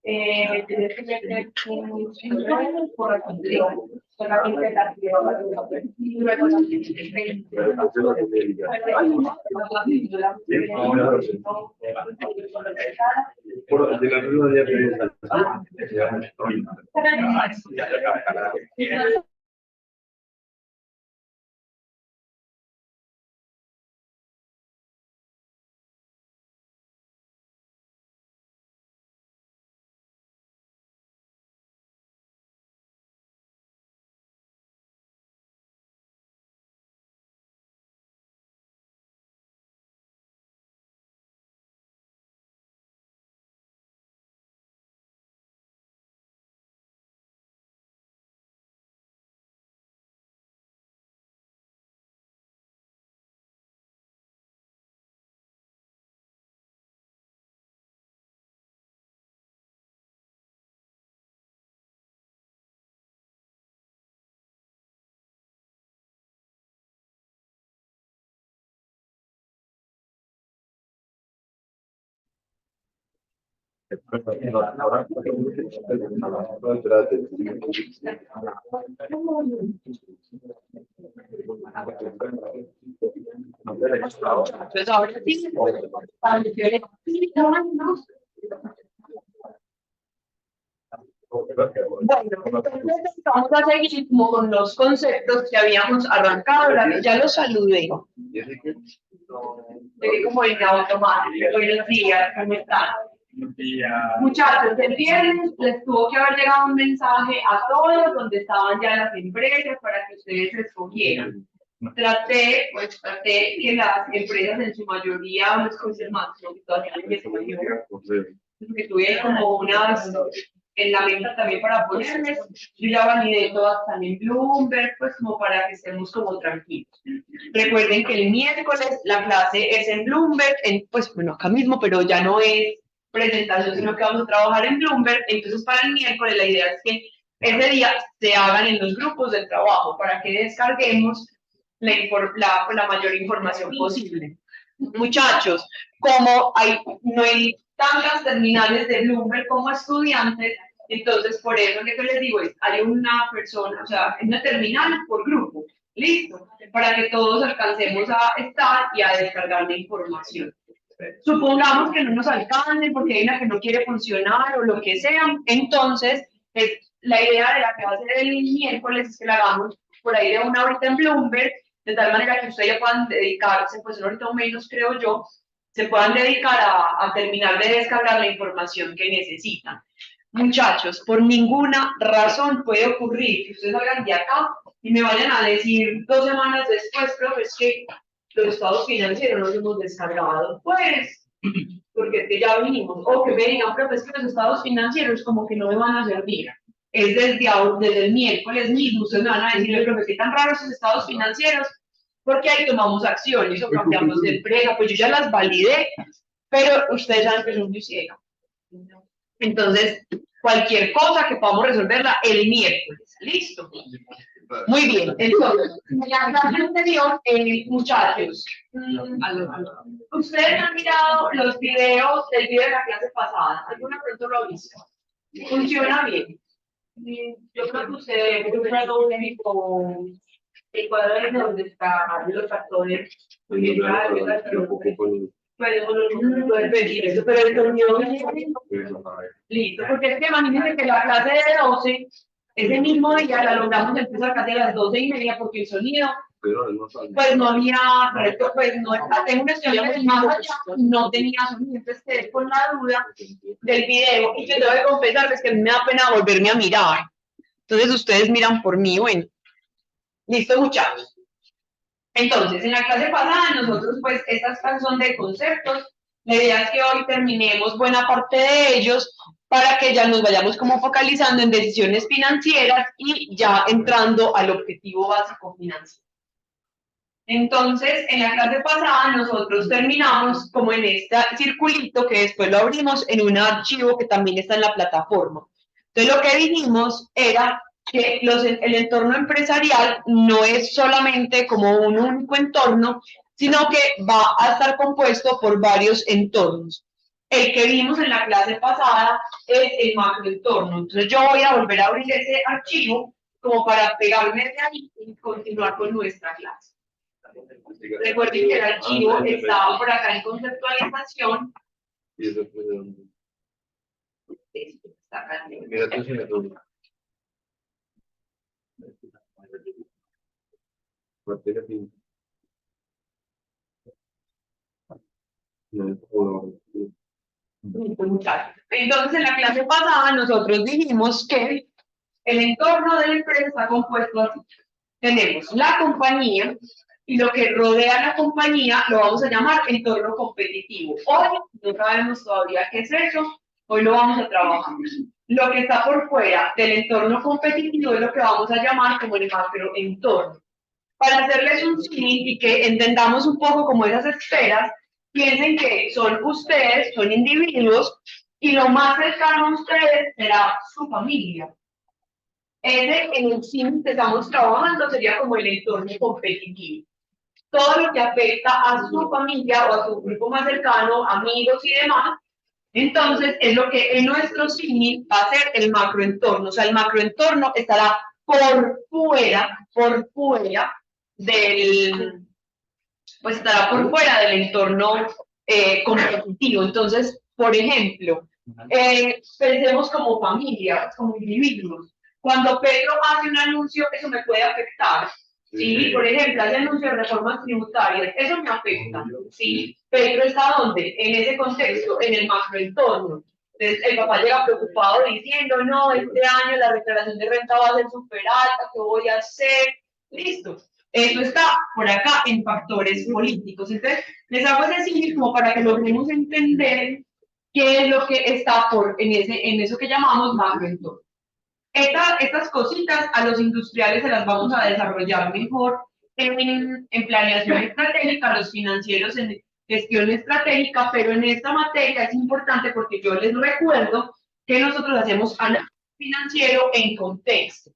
Tienes que meter un por solamente la y luego Entonces ahora sí, bueno, entonces vamos a seguir como con los conceptos que habíamos arrancado, ya los saludé. Como en automático. Buenos días, ¿cómo están? Muchachos, el viernes les tuvo que haber llegado un mensaje a todos donde estaban ya las empresas para que ustedes escogieran. Traté que las empresas en su mayoría, no escogieran más, sino que todavía no me porque tuve como unas en la meta también para ponerles. Yo ya validé todas también en Bloomberg, pues como para que estemos como tranquilos. Recuerden que el miércoles la clase es en Bloomberg, pues bueno, acá mismo, pero ya no es presentación, sino que vamos a trabajar en Bloomberg. Entonces para el miércoles la idea es que ese día se hagan en los grupos de trabajo para que descarguemos la mayor información posible. Muchachos, como no hay tantas terminales de Bloomberg como estudiantes, entonces por eso que les digo es, hay una persona, o sea, una terminal por grupo, listo, para que todos alcancemos a estar y a descargar la información. Supongamos que no nos alcance porque hay una que no quiere funcionar o lo que sea, entonces la idea de la clase del miércoles es que la hagamos por ahí de 1 horita en Bloomberg, de tal manera que ustedes ya puedan dedicarse, pues 1 horita o menos creo yo, se puedan dedicar a terminar de descargar la información que necesitan. Muchachos, por ninguna razón puede ocurrir que ustedes salgan de acá y me vayan a decir 2 semanas después, profe, es que los estados financieros no los hemos descargado. Pues, porque es que ya vinimos. O que me digan, profe, es que los estados financieros como que no me van a servir. Es desde el miércoles mismo, ustedes me van a decir, profe, qué tan raros esos estados financieros, porque ahí tomamos acciones o cambiamos de empresa, pues yo ya las validé, pero ustedes saben que son muy ciegas. Entonces, cualquier cosa que podamos resolverla el miércoles, ¿listo? Muy bien, entonces, la clase anterior, muchachos, ustedes han mirado los videos del video de la clase pasada, ¿alguna pronto lo ha visto? ¿Funciona bien? Yo creo que ustedes, el cuadro de donde están los factores, puedes pedir eso, pero el sonido listo, porque es que imagínense que la clase de 12, ese mismo día la logramos empezar casi a las 12:30 porque el sonido, pues no había, pues no, tengo un estudiante más allá, no tenía sonido, entonces quedé con la duda del video y yo tengo que confesarles que a mí me da pena volverme a mirar, entonces ustedes miran por mí, bueno, listo muchachos. Entonces, en la clase pasada nosotros, pues, estas son de conceptos. La idea es que hoy terminemos buena parte de ellos para que ya nos vayamos como focalizando en decisiones financieras y ya entrando al objetivo básico financiero. Entonces, en la clase pasada nosotros terminamos como en este circulito que después lo abrimos en un archivo que también está en la plataforma. Entonces, lo que dijimos era que el entorno empresarial no es solamente como un único entorno, sino que va a estar compuesto por varios entornos. el que vimos en la clase pasada es el macroentorno. Entonces yo voy a volver a abrir ese archivo como para pegarme de ahí y continuar con nuestra clase. Recuerden que el archivo estaba por acá en conceptualización. Está acá. Entonces, en la clase pasada nosotros dijimos que el entorno de la empresa está compuesto así. Tenemos la compañía y lo que rodea a la compañía lo vamos a llamar entorno competitivo. Hoy no sabemos todavía qué es eso, hoy lo vamos a trabajar. Lo que está por fuera del entorno competitivo es lo que vamos a llamar como el macroentorno. Para hacerles un símil y que entendamos un poco como esas esferas, piensen que son ustedes, son individuos, y lo más cercano a ustedes será su familia. Ese en el símil que estamos trabajando sería como el entorno competitivo. Todo lo que afecta a su familia o a su grupo más cercano, amigos y demás, entonces es lo que en nuestro símil va a ser el macroentorno. O sea, el macroentorno estará por fuera del, pues estará por fuera del entorno competitivo. Entonces, por ejemplo, pensemos como familia, como individuos. Cuando Pedro hace un anuncio, eso me puede afectar. Sí, por ejemplo, hace anuncio de reformas tributarias, eso me afecta. Sí, Pedro está ¿dónde? En ese contexto, en el macroentorno. Entonces, el papá llega preocupado diciendo, no, este año la declaración de renta va a ser súper alta, ¿qué voy a hacer? Listo. Eso está por acá en factores políticos. Entonces, les hago ese símil como para que logremos entender qué es lo que está en eso que llamamos macroentorno. Estas cositas a los industriales se las vamos a desarrollar mejor en planeación estratégica, los financieros en gestión estratégica, pero en esta materia es importante porque yo les recuerdo que nosotros hacemos análisis financiero en contexto.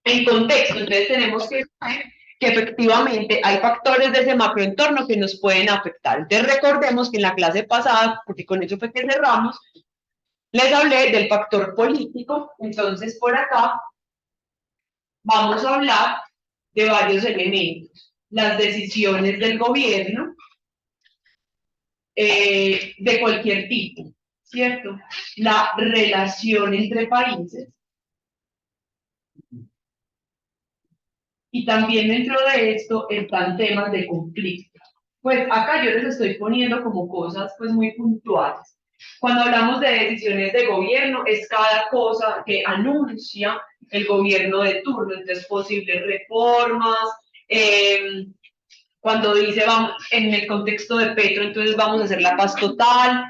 En contexto, entonces tenemos que saber que efectivamente hay factores de ese macroentorno que nos pueden afectar. Entonces recordemos que en la clase pasada, porque con eso fue que cerramos, les hablé del factor político. Entonces por acá vamos a hablar de varios elementos. Las decisiones del gobierno, de cualquier tipo, ¿cierto? La relación entre países. Y también dentro de esto están temas de conflicto. Pues acá yo les estoy poniendo como cosas pues muy puntuales. Cuando hablamos de decisiones de gobierno, es cada cosa que anuncia el gobierno de turno, entonces posibles reformas, cuando dice vamos, en el contexto de Petro, entonces vamos a hacer la paz total,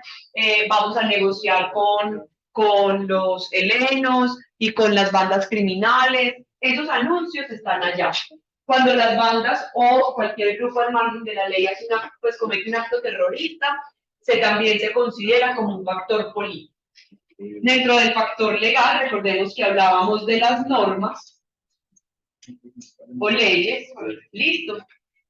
vamos a negociar con los helenos y con las bandas criminales. Esos anuncios están allá. Cuando las bandas o cualquier grupo al margen de la ley pues comete un acto terrorista, también se considera como un factor político. Dentro del factor legal, recordemos que hablábamos de las normas o leyes, listo.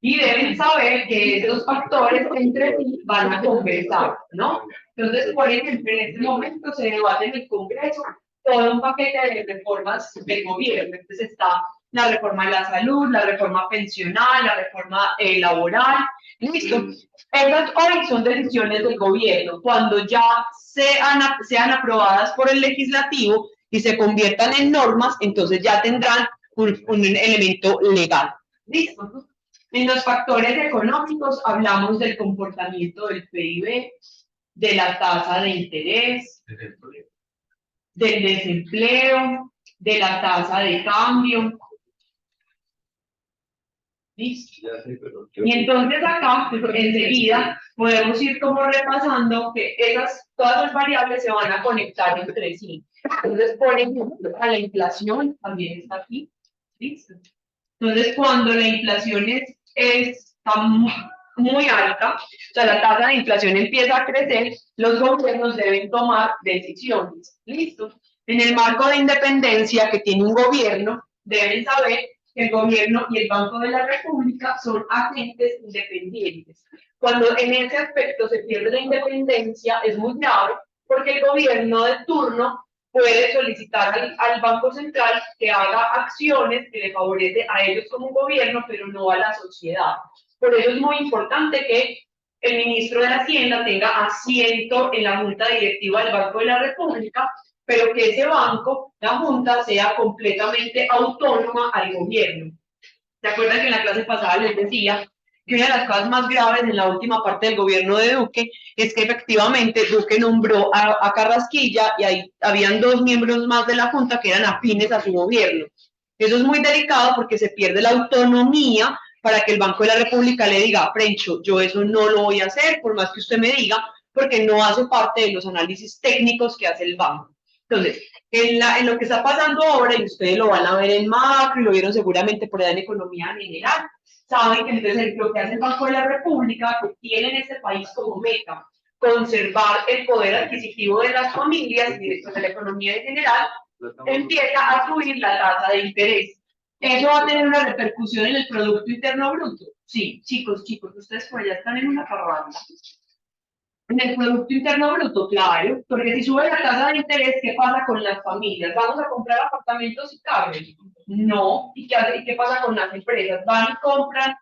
Y deben saber que estos factores entre sí van a conversar, ¿no? Entonces, por ejemplo, en este momento se debate en el Congreso todo un paquete de reformas del gobierno. Entonces está la reforma de la salud, la reforma pensional, la reforma laboral, listo. Esas hoy son decisiones del gobierno. Cuando ya sean aprobadas por el legislativo y se conviertan en normas, entonces ya tendrán un elemento legal. ¿Listo? En los factores económicos hablamos del comportamiento del PIB, de la tasa de interés, del desempleo, de la tasa de cambio. ¿Listo? Y entonces acá, enseguida, podemos ir como repasando que todas las variables se van a conectar entre sí. Entonces, por ejemplo, a la inflación también está aquí. ¿Listo? Entonces, cuando la inflación está muy alta, o sea, la tasa de inflación empieza a crecer, los gobiernos deben tomar decisiones. ¿Listo? En el marco de independencia que tiene un gobierno, deben saber que el gobierno y el Banco de la República son agentes independientes. Cuando en ese aspecto se pierde la independencia, es muy grave, porque el gobierno de turno puede solicitar al Banco Central que haga acciones que le favorece a ellos como un gobierno, pero no a la sociedad. Por eso es muy importante que el ministro de Hacienda tenga asiento en la Junta Directiva del Banco de la República, pero que ese banco, la Junta, sea completamente autónoma al gobierno. ¿Se acuerdan que en la clase pasada les decía que una de las cosas más graves en la última parte del gobierno de Duque es que efectivamente Duque nombró a Carrasquilla y ahí habían 2 miembros más de la Junta que eran afines a su gobierno? Eso es muy delicado porque se pierde la autonomía para que el Banco de la República le diga, Frencho, yo eso no lo voy a hacer, por más que usted me diga, porque no hace parte de los análisis técnicos que hace el banco. Entonces, en lo que está pasando ahora, y ustedes lo van a ver en macro, y lo vieron seguramente por allá en economía en general, saben que entonces lo que hace el Banco de la República, que tiene en este país como meta conservar el poder adquisitivo de las familias y de la economía en general, empieza a subir la tasa de interés. ¿Eso va a tener una repercusión en el Producto Interno Bruto? Sí, chicos, ustedes por allá están en una parranda. En el Producto Interno Bruto, claro, porque si sube la tasa de interés, ¿qué pasa con las familias? ¿Vamos a comprar apartamentos y carros? No. ¿Y qué pasa con las empresas? ¿Van y compran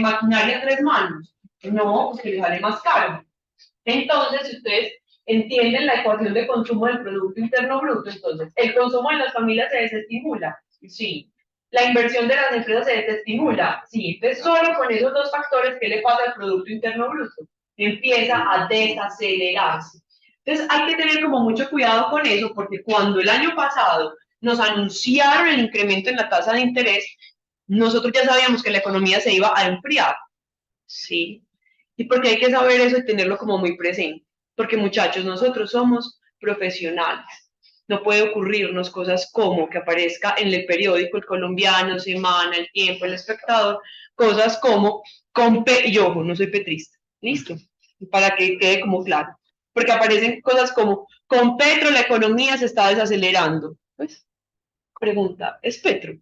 maquinaria a 3 manos? No, porque les sale más caro. Entonces, si ustedes entienden la ecuación de consumo del Producto Interno Bruto, entonces, ¿el consumo de las familias se desestimula? Sí. ¿La inversión de las empresas se desestimula? Sí. Entonces, solo con esos 2 factores, ¿qué le pasa al Producto Interno Bruto? Empieza a desacelerarse. Entonces, hay que tener como mucho cuidado con eso, porque cuando el año pasado nos anunciaron el incremento en la tasa de interés, nosotros ya sabíamos que la economía se iba a enfriar. Sí. Y porque hay que saber eso y tenerlo como muy presente. Porque muchachos, nosotros somos profesionales. No puede ocurrirnos cosas como que aparezca en el periódico El Colombiano, Semana, El Tiempo, El Espectador, cosas como, y ojo, no soy petrista, ¿listo? Para que quede como claro. Porque aparecen cosas como, con Petro la economía se está desacelerando. Pues, pregunta, ¿es Petro?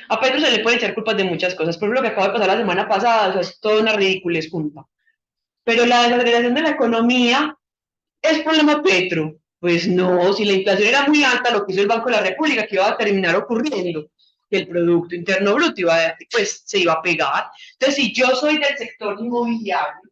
A Petro se le puede echar culpas de muchas cosas, por ejemplo, lo que acaba de pasar la semana pasada, o sea, es toda una ridiculez junta. Pero la desaceleración de la economía es problema Petro. Pues no, si la inflación era muy alta, lo que hizo el Banco de la República, que iba a terminar ocurriendo, que el Producto Interno Bruto pues, se iba a pegar. Entonces, si yo soy del sector inmobiliario,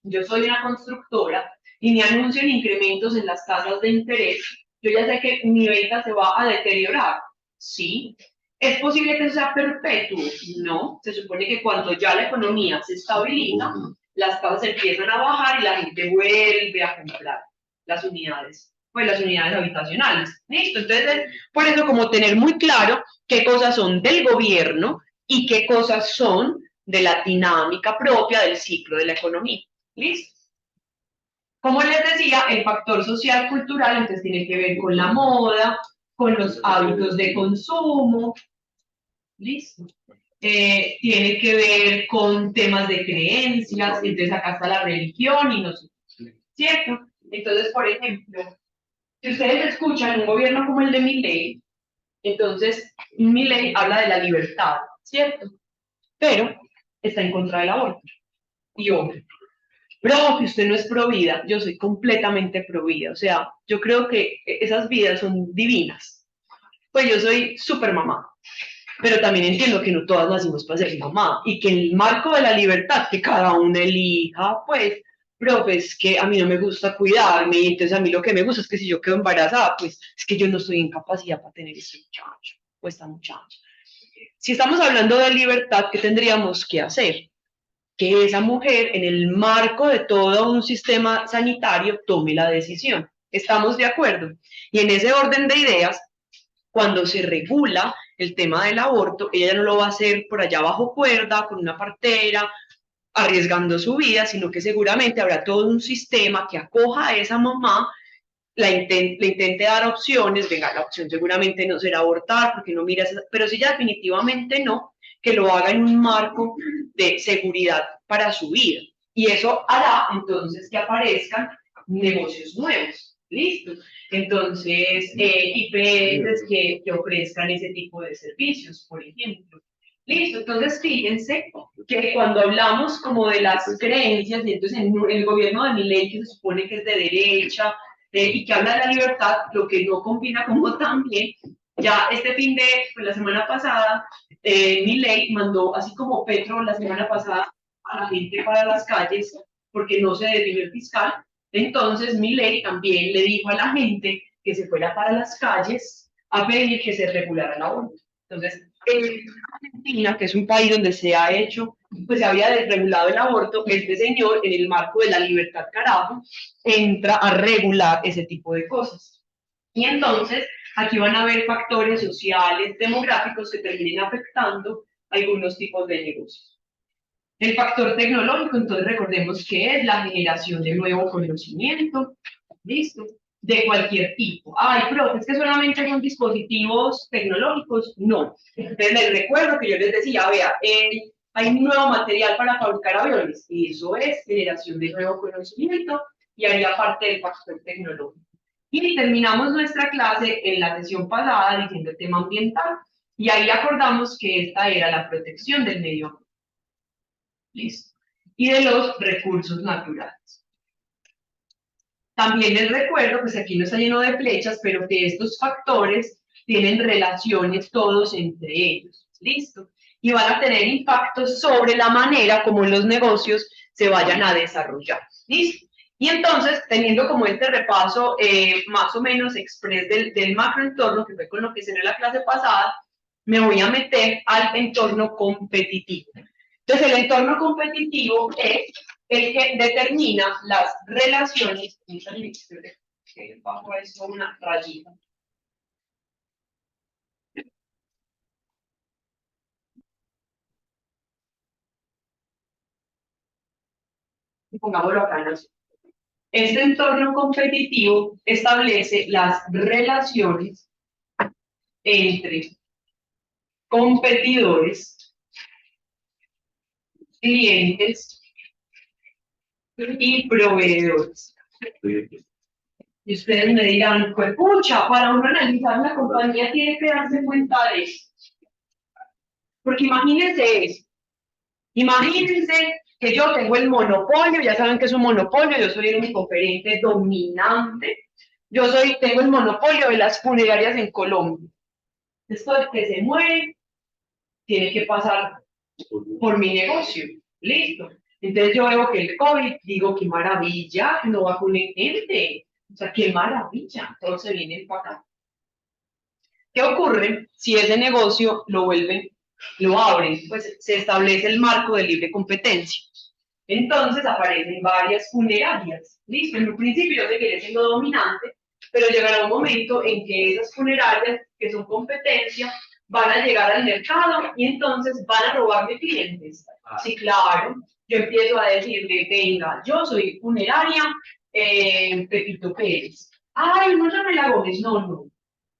yo soy una constructora y me anuncian incrementos en las tasas de interés, yo ya sé que mi venta se va a deteriorar. Sí. ¿Es posible que eso sea perpetuo? No. Se supone que cuando ya la economía se estabiliza, las tasas empiezan a bajar y la gente vuelve a comprar las unidades, pues las unidades habitacionales. ¿Listo? Entonces, por eso como tener muy claro qué cosas son del gobierno y qué cosas son de la dinámica propia del ciclo de la economía. ¿Listo? Como les decía, el factor social cultural entonces tiene que ver con la moda, con los hábitos de consumo, ¿listo? Tiene que ver con temas de creencias, entonces acá está la religión y nosotros, ¿cierto? Entonces, por ejemplo, si ustedes escuchan un gobierno como el de Milei, entonces Milei habla de la libertad, ¿cierto? Pero está en contra del aborto. Y hombre, pero que usted no es pro vida, yo soy completamente pro vida, o sea, yo creo que esas vidas son divinas. Pues yo soy súper mamá, pero también entiendo que no todas nacimos para ser mamá y que en el marco de la libertad que cada uno elija, pues, profe, es que a mí no me gusta cuidarme y entonces a mí lo que me gusta es que si yo quedo embarazada, pues es que yo no estoy en capacidad para tener este muchacho o esta muchacha. Si estamos hablando de libertad, ¿qué tendríamos que hacer? Que esa mujer, en el marco de todo un sistema sanitario, tome la decisión. ¿Estamos de acuerdo? Y en ese orden de ideas, cuando se regula el tema del aborto, ella ya no lo va a hacer por allá bajo cuerda, con una partera, arriesgando su vida, sino que seguramente habrá todo un sistema que acoja a esa mamá, le intente dar opciones, venga, la opción seguramente no será abortar, porque no mira, pero si ya definitivamente no, que lo haga en un marco de seguridad para su vida. Y eso hará entonces que aparezcan negocios nuevos. Listo. Entonces, IPS que ofrezcan ese tipo de servicios, por ejemplo. Listo. Entonces, fíjense que cuando hablamos como de las creencias, y entonces en el gobierno de Milei, que se supone que es de derecha, y que habla de la libertad, lo que no combina como tan bien, ya este fin de, pues la semana pasada, Milei mandó, así como Petro la semana pasada, a la gente para las calles, porque no se definió el fiscal, entonces Milei también le dijo a la gente que se fuera para las calles a pedir que se regulara el aborto. Entonces, en Argentina, que es un país donde se ha hecho, pues se había desregulado el aborto, este señor, en el marco de la libertad carajo, entra a regular ese tipo de cosas. Y entonces, aquí van a haber factores sociales, demográficos que terminen afectando algunos tipos de negocios. El factor tecnológico, entonces recordemos que es la generación de nuevo conocimiento, ¿listo? De cualquier tipo. Ay, profe, es que solamente son dispositivos tecnológicos. No. Entonces les recuerdo que yo les decía, vea, hay un nuevo material para fabricar aviones, y eso es generación de nuevo conocimiento y haría parte del factor tecnológico. Y terminamos nuestra clase en la sesión pasada diciendo el tema ambiental, y ahí acordamos que esta era la protección del medio ambiente. Listo. Y de los recursos naturales. También les recuerdo, pues aquí no está lleno de flechas, pero que estos factores tienen relaciones todos entre ellos. Listo. Y van a tener impactos sobre la manera como los negocios se vayan a desarrollar. Listo. Y entonces, teniendo como este repaso más o menos express del macroentorno, que fue con lo que se dio la clase pasada, me voy a meter al entorno competitivo. Entonces, el entorno competitivo es el que determina las relaciones. Bajo eso una rayita. Y pongámoslo acá en azul. Este entorno competitivo establece las relaciones entre competidores, clientes y proveedores. Y ustedes me dirán, pues pucha, para uno analizar una compañía tiene que darse cuenta de eso. Porque imagínense eso. Imagínense que yo tengo el monopolio, ya saben que es un monopolio, yo soy el único oferente dominante. Tengo el monopolio de las funerarias en Colombia. Esto de que se muere tiene que pasar por mi negocio. Listo. Entonces yo veo que el COVID, digo, qué maravilla, no vacunen gente. O sea, qué maravilla, todos se vienen para acá. ¿Qué ocurre si ese negocio lo abren? Pues se establece el marco de libre competencia. Entonces aparecen varias funerarias. Listo, en un principio yo seguiré siendo dominante, pero llegará un momento en que esas funerarias, que son competencia, van a llegar al mercado y entonces van a robarme clientes. Sí, claro. Yo empiezo a decirle, venga, yo soy funeraria Pepito Pérez. Ay, no, Ángela Gómez, no.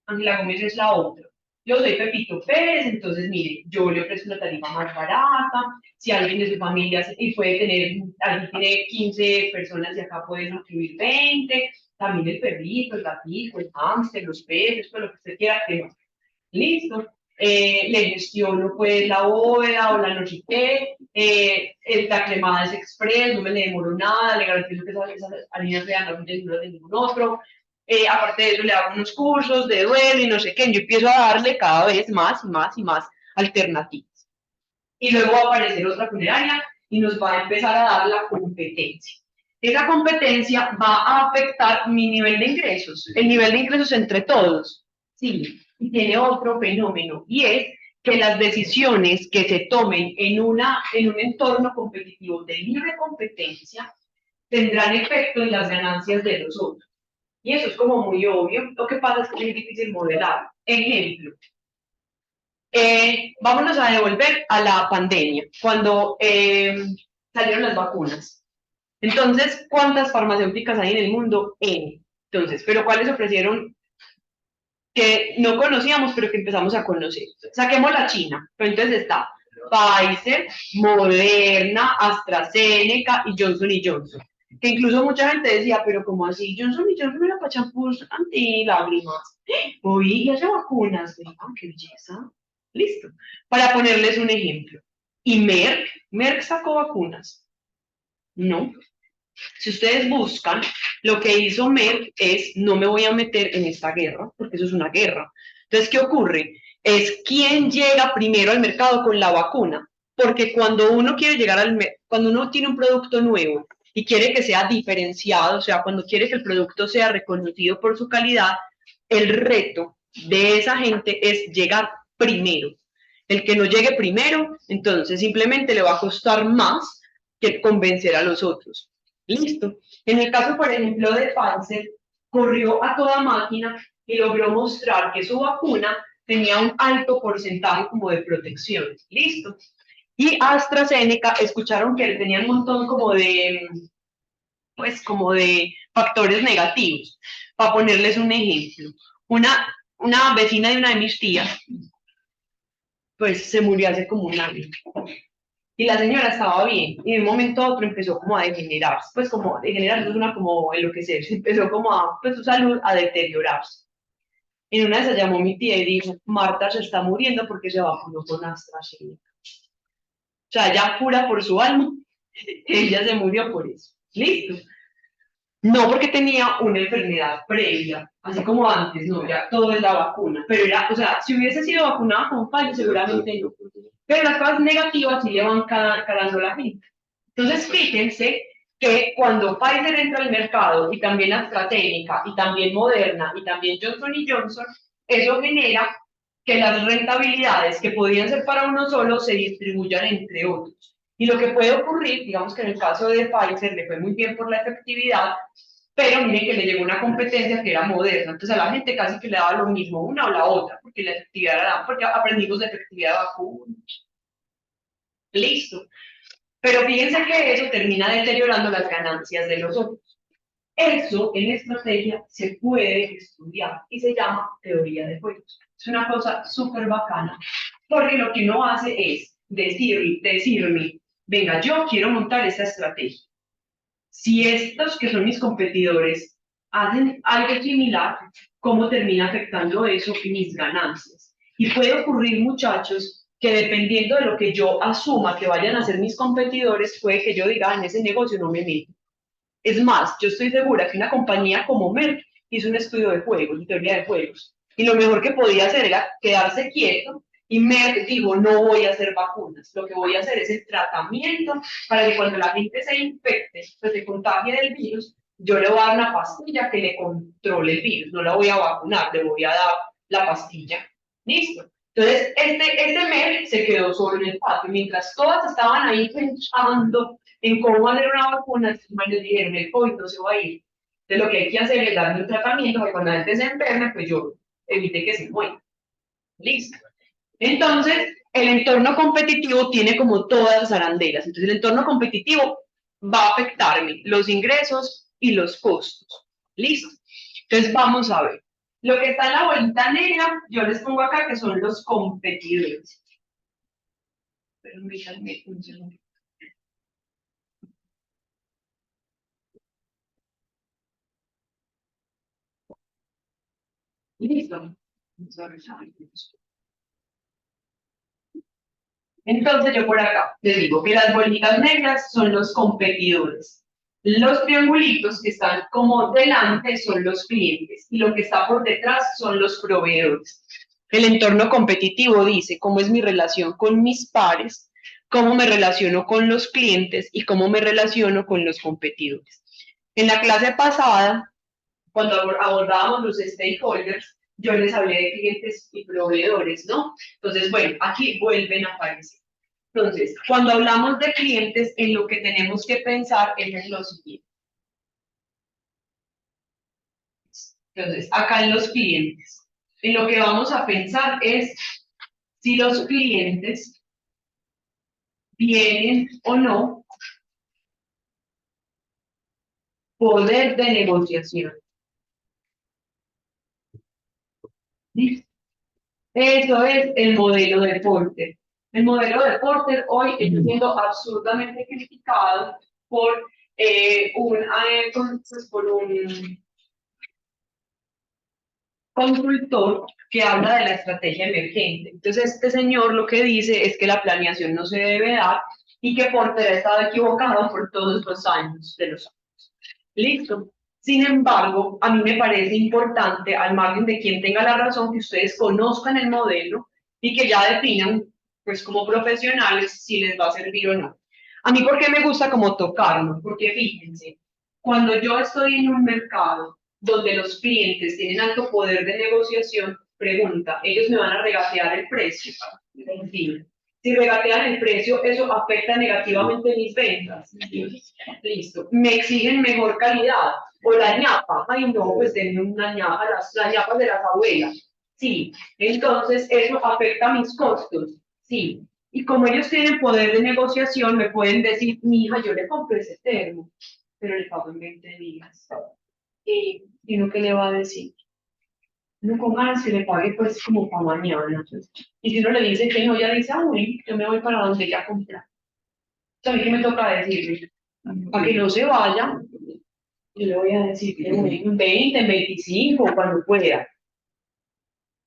Ángela Gómez es la otra. Yo soy Pepito Pérez, entonces mire, yo le ofrezco una tarifa más barata. Si alguien de su familia y puede tener, alguien tiene 15 personas y acá puede incluir 20, también el perrito, el gatito, el hámster, los peces, pues lo que usted quiera que no. Listo. Le gestiono pues la bóveda o la no sé qué, la cremada es express, no me le demoro nada, le garantizo que esas harinas vean no de ningún otro. Aparte de eso, le hago unos cursos de duelo y no sé qué. Yo empiezo a darle cada vez más y más y más alternativas. Y luego va a aparecer otra funeraria y nos va a empezar a dar la competencia. Esa competencia va a afectar mi nivel de ingresos, el nivel de ingresos entre todos. Sí, y tiene otro fenómeno, y es que las decisiones que se tomen en un entorno competitivo de libre competencia tendrán efecto en las ganancias de los otros. Y eso es como muy obvio. Lo que pasa es que es muy difícil modelar. Ejemplo, vámonos a devolver a la pandemia, cuando salieron las vacunas. Entonces, ¿cuántas farmacéuticas hay en el mundo? N. Entonces, ¿pero cuáles ofrecieron que no conocíamos, pero que empezamos a conocer? Saquemos la China. Pero entonces está Pfizer, Moderna, AstraZeneca y Johnson Johnson. que incluso mucha gente decía, pero ¿cómo así? Johnson y Johnson era para champús antilágrimas. Uy, y hace vacunas. Vean, qué belleza. Listo. Para ponerles un ejemplo. ¿Y Merck sacó vacunas? No. Si ustedes buscan, lo que hizo Merck es, no me voy a meter en esta guerra, porque eso es una guerra. Entonces, ¿qué ocurre? Es quién llega primero al mercado con la vacuna. Porque cuando uno quiere llegar cuando uno tiene un producto nuevo y quiere que sea diferenciado, o sea, cuando quiere que el producto sea reconocido por su calidad, el reto de esa gente es llegar primero. El que no llegue primero, entonces simplemente le va a costar más que convencer a los otros. Listo. En el caso, por ejemplo, de Pfizer, corrió a toda máquina y logró mostrar que su vacuna tenía un alto porcentaje como de protección. Listo. Y AstraZeneca escucharon que tenía un montón como de, pues, como de factores negativos. Para ponerles un ejemplo, una vecina de una de mis tías, pues se murió hace como un año. Y la señora estaba bien, y de un momento a otro empezó como a degenerarse, pues como degenerarse es una como enloquecerse, empezó como a, pues su salud a deteriorarse. En una de esas llamó mi tía y dijo, Marta se está muriendo porque se vacunó con AstraZeneca. O sea, ella jura por su alma, ella se murió por eso. Listo. No porque tenía una enfermedad previa, así como antes, no, ya todo es la vacuna. Pero era, o sea, si hubiese sido vacunada con Pfizer, seguramente no. Pero las cosas negativas sí le van calando la gente. Entonces, fíjense que cuando Pfizer entra al mercado, y también AstraZeneca, y también Moderna, y también Johnson Johnson, eso genera que las rentabilidades que podían ser para uno solo se distribuyan entre otros. Y lo que puede ocurrir, digamos que en el caso de Pfizer le fue muy bien por la efectividad, pero miren que le llegó una competencia que era Moderna, entonces a la gente casi que le daba lo mismo una o la otra, porque la efectividad era, porque aprendimos de efectividad de vacuna. Listo. Pero fíjense que eso termina deteriorando las ganancias de los otros. Eso en estrategia se puede estudiar y se llama teoría de juegos. Es una cosa súper bacana, porque lo que uno hace es decirme, venga, yo quiero montar esta estrategia. Si estos que son mis competidores hacen algo similar, ¿cómo termina afectando eso mis ganancias? Y puede ocurrir, muchachos, que dependiendo de lo que yo asuma que vayan a ser mis competidores, puede que yo diga, en ese negocio no me meto. Es más, yo estoy segura que una compañía como Merck hizo un estudio de juegos, de teoría de juegos, y lo mejor que podía hacer era quedarse quieto, y Merck dijo, no voy a hacer vacunas, lo que voy a hacer es el tratamiento para que cuando la gente se infecte, pues se contagie del virus, yo le voy a dar una pastilla que le controle el virus, no la voy a vacunar, le voy a dar la pastilla. ¿Listo? Entonces, este Merck se quedó solo en el patio, mientras todas estaban ahí pensando en cómo hacer una vacuna, les dijeron, el COVID no se va a ir. Entonces lo que hay que hacer es darle un tratamiento para que cuando la gente se enferme, pues yo evite que se muera. Listo. Entonces, el entorno competitivo tiene como todas las arandelas. Entonces, el entorno competitivo va a afectarme los ingresos y los costos. Listo. Entonces, vamos a ver. Lo que está en la bolita negra, yo les pongo acá que son los competidores. Pero déjame un segundo. Listo. Entonces yo por acá les digo que las bolitas negras son los competidores. Los triangulitos que están como delante son los clientes y lo que está por detrás son los proveedores. El entorno competitivo dice cómo es mi relación con mis pares, cómo me relaciono con los clientes y cómo me relaciono con los competidores. En la clase pasada, cuando abordábamos los stakeholders, yo les hablé de clientes y proveedores, ¿no? Entonces, bueno, aquí vuelven a aparecer. Entonces, cuando hablamos de clientes, en lo que tenemos que pensar es en lo siguiente. Entonces, acá en los clientes, en lo que vamos a pensar es si los clientes tienen o no poder de negociación. ¿Listo? Eso es el modelo de Porter. El modelo de Porter hoy está siendo absurdamente criticado por por un consultor que habla de la estrategia emergente. Entonces, este señor lo que dice es que la planeación no se debe dar y que Porter ha estado equivocado por todos los años de los años. Listo. Sin embargo, a mí me parece importante, al margen de quien tenga la razón, que ustedes conozcan el modelo y que ya definan, pues como profesionales, si les va a servir o no. A mí, ¿por qué me gusta como tocarlo? Porque fíjense, cuando yo estoy en un mercado donde los clientes tienen alto poder de negociación, pregunta, ¿ellos me van a regatear el precio? En fin, si regatean el precio, eso afecta negativamente mis ventas. Listo. ¿Me exigen mejor calidad? ¿O la ñapa? Ay, no, pues denme una ñapa, las ñapas de las abuelas. Sí. Entonces, eso afecta mis costos. Sí. Y como ellos tienen poder de negociación, me pueden decir, mi hija, yo le compré ese termo, pero le pago en 20 días. ¿Y uno qué le va a decir? No con ganas que le pague pues como para mañana. Y si uno le dice que no, ya dice, ah, uy, yo me voy para donde ella compra. ¿Sabes qué me toca decirle? Para que no se vaya, yo le voy a decir que en 20, 25, cuando pueda.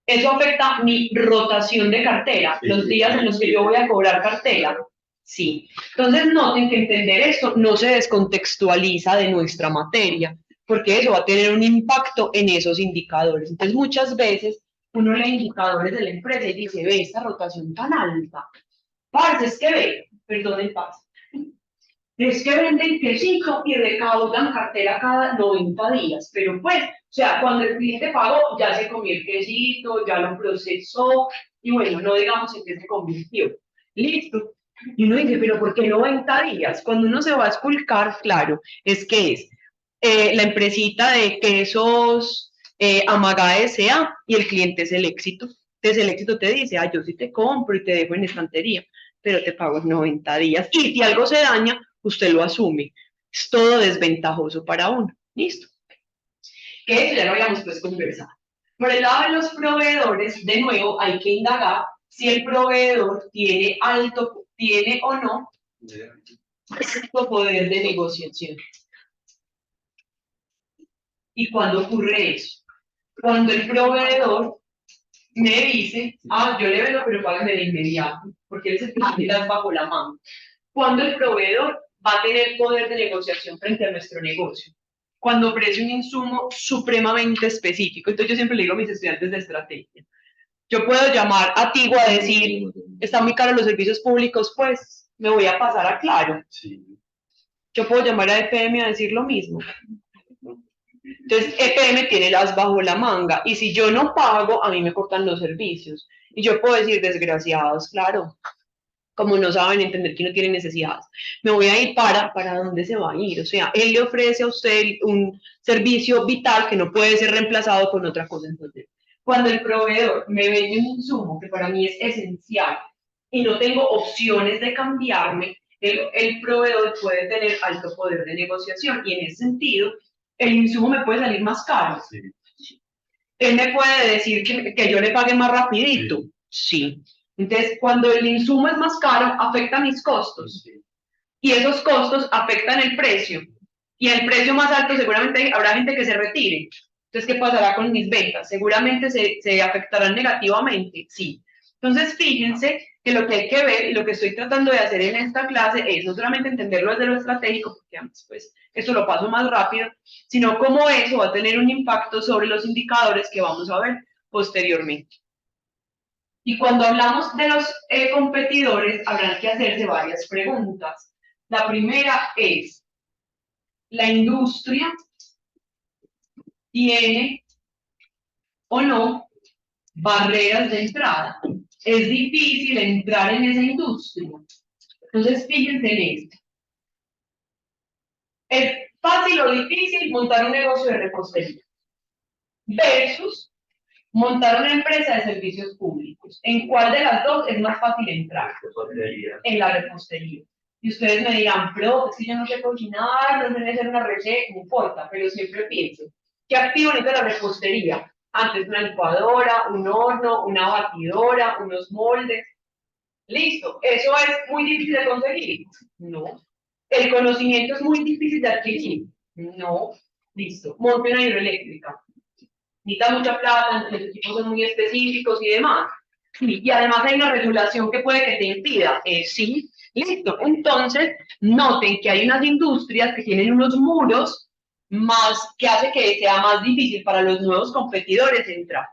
Eso afecta mi rotación de cartera, los días en los que yo voy a cobrar cartera. Sí. Entonces noten que entender esto no se descontextualiza de nuestra materia, porque eso va a tener un impacto en esos indicadores. Entonces muchas veces uno lee indicadores de la empresa y dice, ve esta rotación tan alta. Parce, es que ve, perdonen, parce. Es que venden quesito y recaudan cartera cada 90 días, pero pues, o sea, cuando el cliente pagó, ya se comió el quesito, ya lo procesó, y bueno, no digamos en qué se convirtió. Listo. Y uno dice, pero ¿por qué 90 días? Cuando uno se va a esculcar, claro, es que es la empresita de quesos Amagá S.A. y el cliente es el éxito. Entonces el éxito te dice, ah, yo sí te compro y te dejo en estantería, pero te pago en 90 días. Y si algo se daña, usted lo asume. Es todo desventajoso para uno. ¿Listo? Que eso ya lo habíamos pues conversado. Por el lado de los proveedores, de nuevo, hay que indagar si el proveedor tiene o no alto poder de negociación. ¿Y cuándo ocurre eso? Cuando el proveedor me dice, ah, yo le vendo, pero págame de inmediato, porque él se tiene bajo la mano. Cuando el proveedor va a tener poder de negociación frente a nuestro negocio. Cuando ofrece un insumo supremamente específico. Entonces yo siempre le digo a mis estudiantes de estrategia, yo puedo llamar a Tigo a decir, están muy caros los servicios públicos, pues me voy a pasar a Claro. Sí. Yo puedo llamar a EPM a decir lo mismo. Entonces, EPM tiene las bajo la manga y si yo no pago, a mí me cortan los servicios. Y yo puedo decir, desgraciados, claro, como no saben entender que no tienen necesidades. Me voy a ir ¿para dónde se va a ir? O sea, él le ofrece a usted un servicio vital que no puede ser reemplazado con otra cosa. Entonces, cuando el proveedor me vende un insumo que para mí es esencial y no tengo opciones de cambiarme, el proveedor puede tener alto poder de negociación y en ese sentido, el insumo me puede salir más caro. Sí. Él me puede decir que yo le pague más rapidito. Sí. Entonces, cuando el insumo es más caro, afecta mis costos. Y esos costos afectan el precio. Y el precio más alto seguramente habrá gente que se retire. Entonces, ¿qué pasará con mis ventas? Seguramente se afectarán negativamente. Sí. Entonces, fíjense que lo que hay que ver y lo que estoy tratando de hacer en esta clase es no solamente entenderlo desde lo estratégico, porque además, pues, eso lo paso más rápido, sino cómo eso va a tener un impacto sobre los indicadores que vamos a ver posteriormente. Y cuando hablamos de los competidores, habrán que hacerse varias preguntas. La primera es, ¿la industria tiene o no barreras de entrada? Es difícil entrar en esa industria. Entonces, fíjense en esto. Es fácil o difícil montar un negocio de repostería versus montar una empresa de servicios públicos. ¿En cuál de las dos es más fácil entrar? En la repostería. Y ustedes me dirán, pero es que yo no sé cocinar, no sé hacer una receta, no importa, pero siempre pienso, ¿qué activo necesita la repostería? Antes una licuadora, un horno, una batidora, unos moldes. Listo, ¿eso es muy difícil de conseguir? No. El conocimiento es muy difícil de adquirir. No, listo. Monte una hidroeléctrica. Necesita mucha plata, los equipos son muy específicos y demás. Sí, y además hay una regulación que puede que te impida. Sí, listo. Entonces, noten que hay unas industrias que tienen unos muros más que hace que sea más difícil para los nuevos competidores entrar.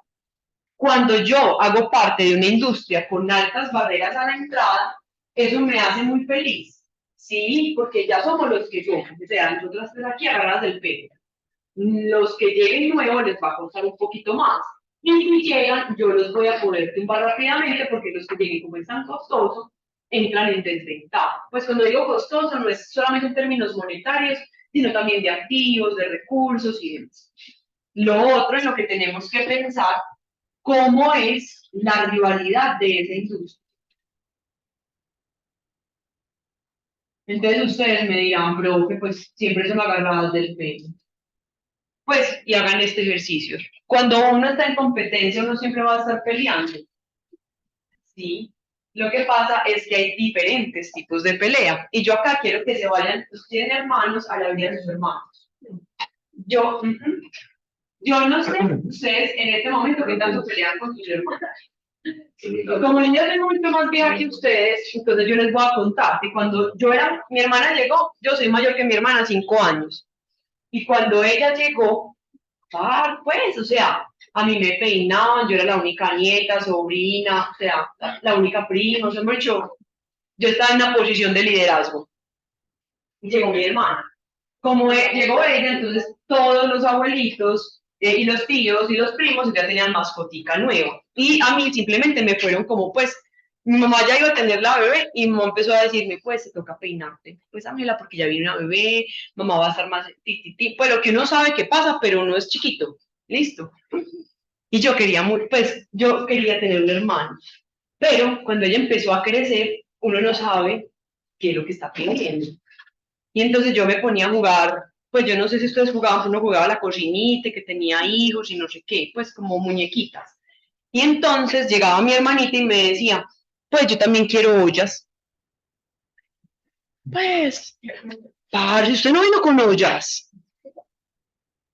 Cuando yo hago parte de una industria con altas barreras a la entrada, eso me hace muy feliz. Sí, porque ya somos los que somos. O sea, nosotras tres aquí agarradas del pelo. Los que lleguen nuevos les va a costar un poquito más. Y si llegan, yo los voy a poder tumbar rápidamente porque los que lleguen como es tan costoso, entran en desventaja. Pues cuando digo costoso no es solamente en términos monetarios, sino también de activos, de recursos y demás. Lo otro en lo que tenemos que pensar, cómo es la rivalidad de esa industria. Entonces ustedes me dirán, bro, que pues siempre son agarradas del pelo. Pues, y hagan este ejercicio. Cuando uno está en competencia, uno siempre va a estar peleando. ¿Sí? Lo que pasa es que hay diferentes tipos de pelea. Y yo acá quiero que se vayan, los que tienen hermanos, a la vida de sus hermanos. Yo no sé ustedes en este momento qué tanto pelean con sus hermanas. Como niña tengo mucho más vieja que ustedes, entonces yo les voy a contar que cuando mi hermana llegó, yo soy mayor que mi hermana, 5 años. Y cuando ella llegó, pues, o sea, a mí me peinaban, yo era la única nieta, sobrina, o sea, la única prima, o sea, yo estaba en una posición de liderazgo. Y llegó mi hermana. Como llegó ella, entonces todos los abuelitos y los tíos y los primos ya tenían mascotica nueva. Y a mí simplemente me fueron como, pues, mi mamá ya iba a tener la bebé y mi mamá empezó a decirme, pues, te toca peinarte. Pues, Ángela, porque ya viene una bebé, mamá va a estar más pues lo que uno sabe que pasa, pero uno es chiquito. Listo. Y yo quería, pues, yo quería tener un hermano. Pero cuando ella empezó a crecer, uno no sabe qué es lo que está pidiendo. Y entonces yo me ponía a jugar, pues yo no sé si ustedes jugaban, uno jugaba a la cocinita, que tenía hijos y no sé qué, pues como muñequitas. Y entonces llegaba mi hermanita y me decía, pues yo también quiero ollas. Pues, parce, usted no vino con ollas.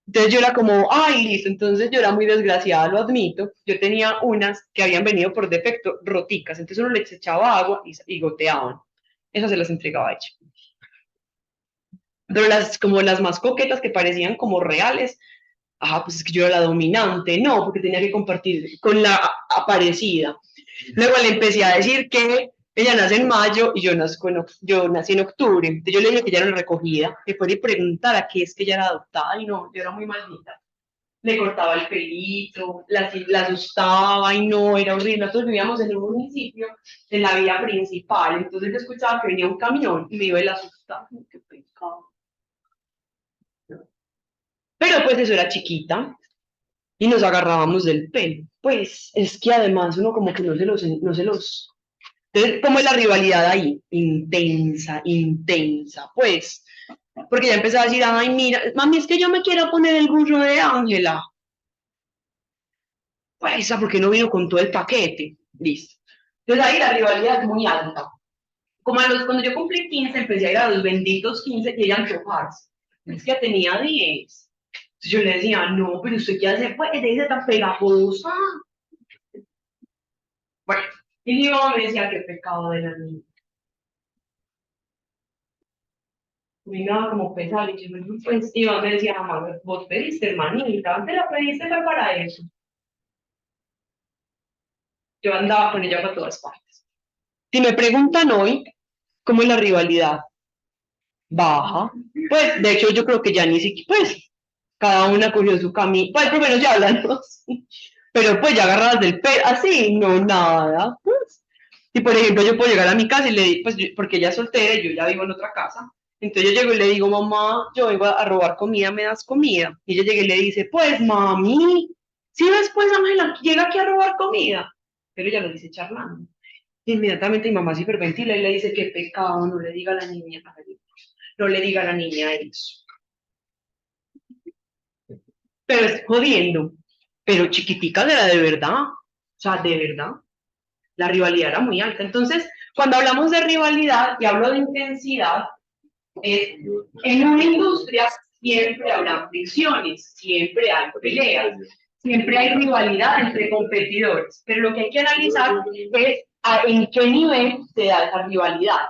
Entonces yo era como, ay, listo, entonces yo era muy desgraciada, lo admito. Yo tenía unas que habían venido por defecto roticas, entonces uno les echaba agua y goteaban. Esas se las entregaba a ella. Pero como las más coquetas que parecían como reales, pues es que yo era la dominante, no, porque tenía que compartir con la aparecida. Luego le empecé a decir que ella nace en mayo y yo nací en octubre. Entonces yo le dije que ya no recogida, que fuera y preguntara qué es que ella era adoptada y no, yo era muy maldita. Le cortaba el pelito, la asustaba y no, era horrible. Nosotros vivíamos en un municipio, en la vía principal, entonces yo escuchaba que venía un camión y me iba a asustar. Qué pecado. Pero pues eso era chiquita y nos agarrábamos del pelo. Pues es que además uno como que no se los. Entonces, ¿cómo es la rivalidad ahí? Intensa, intensa, pues. Porque ya empezaba a decir, ay, mira, mami, es que yo me quiero poner el gorro de Ángela. Pues, porque no vino con todo el paquete. Listo. Entonces ahí la rivalidad es muy alta. Cuando yo cumplí 15, empecé a ir a los benditos 15 y ella antojarse. Es que tenía 10. Entonces yo le decía, no, pero usted qué hace, pues, de esa tan pegajosa. Bueno, y mi mamá me decía, qué pecado de la niña. Me daba como pesar, y yo, pues, y mamá me decía, mamá, vos pediste, hermanita, antes la pediste fue para eso. Yo andaba con ella para todas partes. Si me preguntan hoy, ¿cómo es la rivalidad? Baja. Pues, de hecho, yo creo que ya ni siquiera, pues, cada una cogió su camino, pues, por lo menos ya hablan, ¿no? Pero pues ya agarradas del pelo, así, no, nada. Pues. Y por ejemplo, yo puedo llegar a mi casa y le digo, pues, porque ella es soltera y yo ya vivo en otra casa. Entonces yo llego y le digo, mamá, yo vengo a robar comida, ¿me das comida? Y ella llega y le dice, pues, mami, si después Ángela llega aquí a robar comida. Pero ella lo dice charlando. Inmediatamente mi mamá se hiperventila y le dice, qué pecado, no le diga a la niña, no le diga a la niña eso. Pero es jodiendo. Pero chiquitica era de verdad. O sea, de verdad. La rivalidad era muy alta. Entonces, cuando hablamos de rivalidad y hablo de intensidad, En una industria siempre habrá fricciones, siempre hay peleas, siempre hay rivalidad entre competidores, pero lo que hay que analizar es en qué nivel se da esa rivalidad.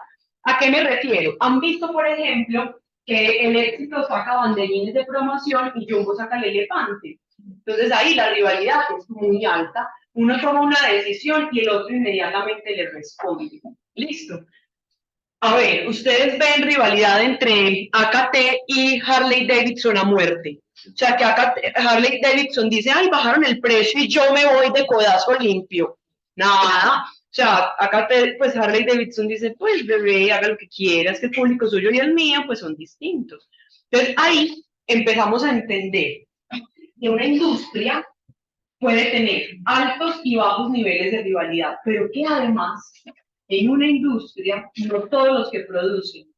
¿A qué me refiero? Han visto, por ejemplo, que el éxito saca banderines de promoción y Jumbo saca el elefante. Entonces ahí la rivalidad es muy alta. Uno toma una decisión y el otro inmediatamente le responde. Listo. A ver, ustedes ven rivalidad entre AKT y Harley Davidson a muerte. O sea, que Harley Davidson dice, ay, bajaron el precio y yo me voy de codazo limpio. Nada. O sea, AKT, pues Harley Davidson dice, pues bebé, haga lo que quieras, que el público suyo y el mío, pues son distintos. Entonces ahí empezamos a entender que una industria puede tener altos y bajos niveles de rivalidad, pero que además en una industria no todos los que producen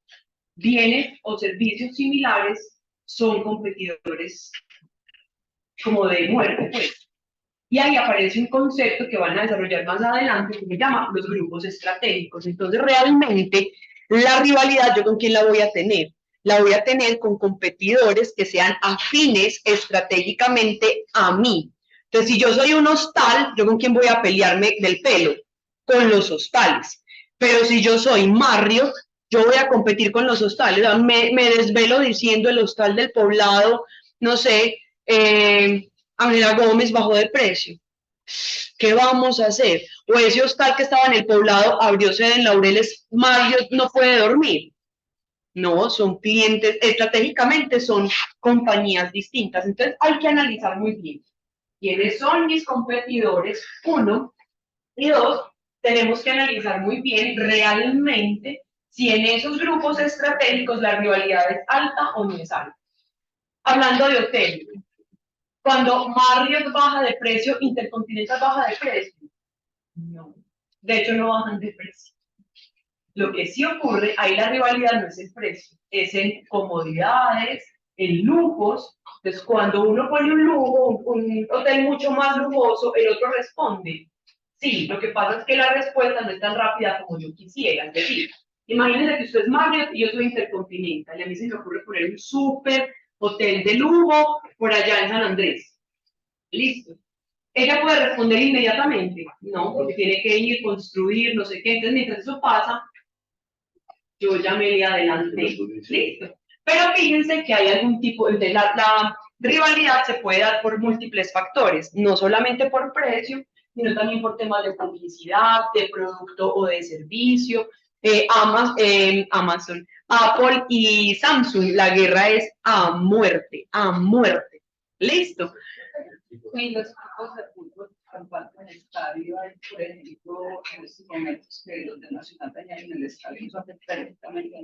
bienes o servicios similares son competidores como de muerte, pues. Y ahí aparece un concepto que van a desarrollar más adelante que se llama los grupos estratégicos. Entonces, realmente, la rivalidad, ¿yo con quién la voy a tener? La voy a tener con competidores que sean afines estratégicamente a mí. Entonces, si yo soy un hostal, ¿yo con quién voy a pelearme del pelo? Con los hostales. Pero si yo soy Marriott, yo voy a competir con los hostales. Me desvelo diciendo el hostal del poblado, no sé, Ángela Gómez bajó de precio. ¿Qué vamos a hacer? O ese hostal que estaba en el poblado abrió sede en Laureles, Mario no puede dormir. No, son clientes, estratégicamente son compañías distintas. Entonces hay que analizar muy bien quiénes son mis competidores, uno, y dos, tenemos que analizar muy bien realmente si en esos grupos estratégicos la rivalidad es alta o no es alta. Hablando de hoteles, cuando Marriott baja de precio, Intercontinental baja de precio. No. De hecho, no bajan de precio. Lo que sí ocurre, ahí la rivalidad no es el precio, es en comodidades, en lujos. Entonces, cuando uno pone un lujo, un hotel mucho más lujoso, el otro responde. Sí, lo que pasa es que la respuesta no es tan rápida como yo quisiera. Es decir, imagínense que usted es Marriott y yo soy Intercontinental, y a mí se me ocurre poner un súper hotel de lujo por allá en San Andrés. Listo. Ella puede responder inmediatamente, no, porque tiene que ir, construir, no sé qué. Entonces, mientras eso pasa, yo ya me adelanté. Listo. Pero fíjense que hay algún tipo, entonces la rivalidad se puede dar por múltiples factores, no solamente por precio, sino también por temas de publicidad, de producto o de servicio. Amazon, Apple y Samsung, la guerra es a muerte, a muerte. Listo. Y los equipos de fútbol comparten el estadio, hay, por ejemplo, en estos momentos que los de Nacional tenían en el estadio son perfectamente.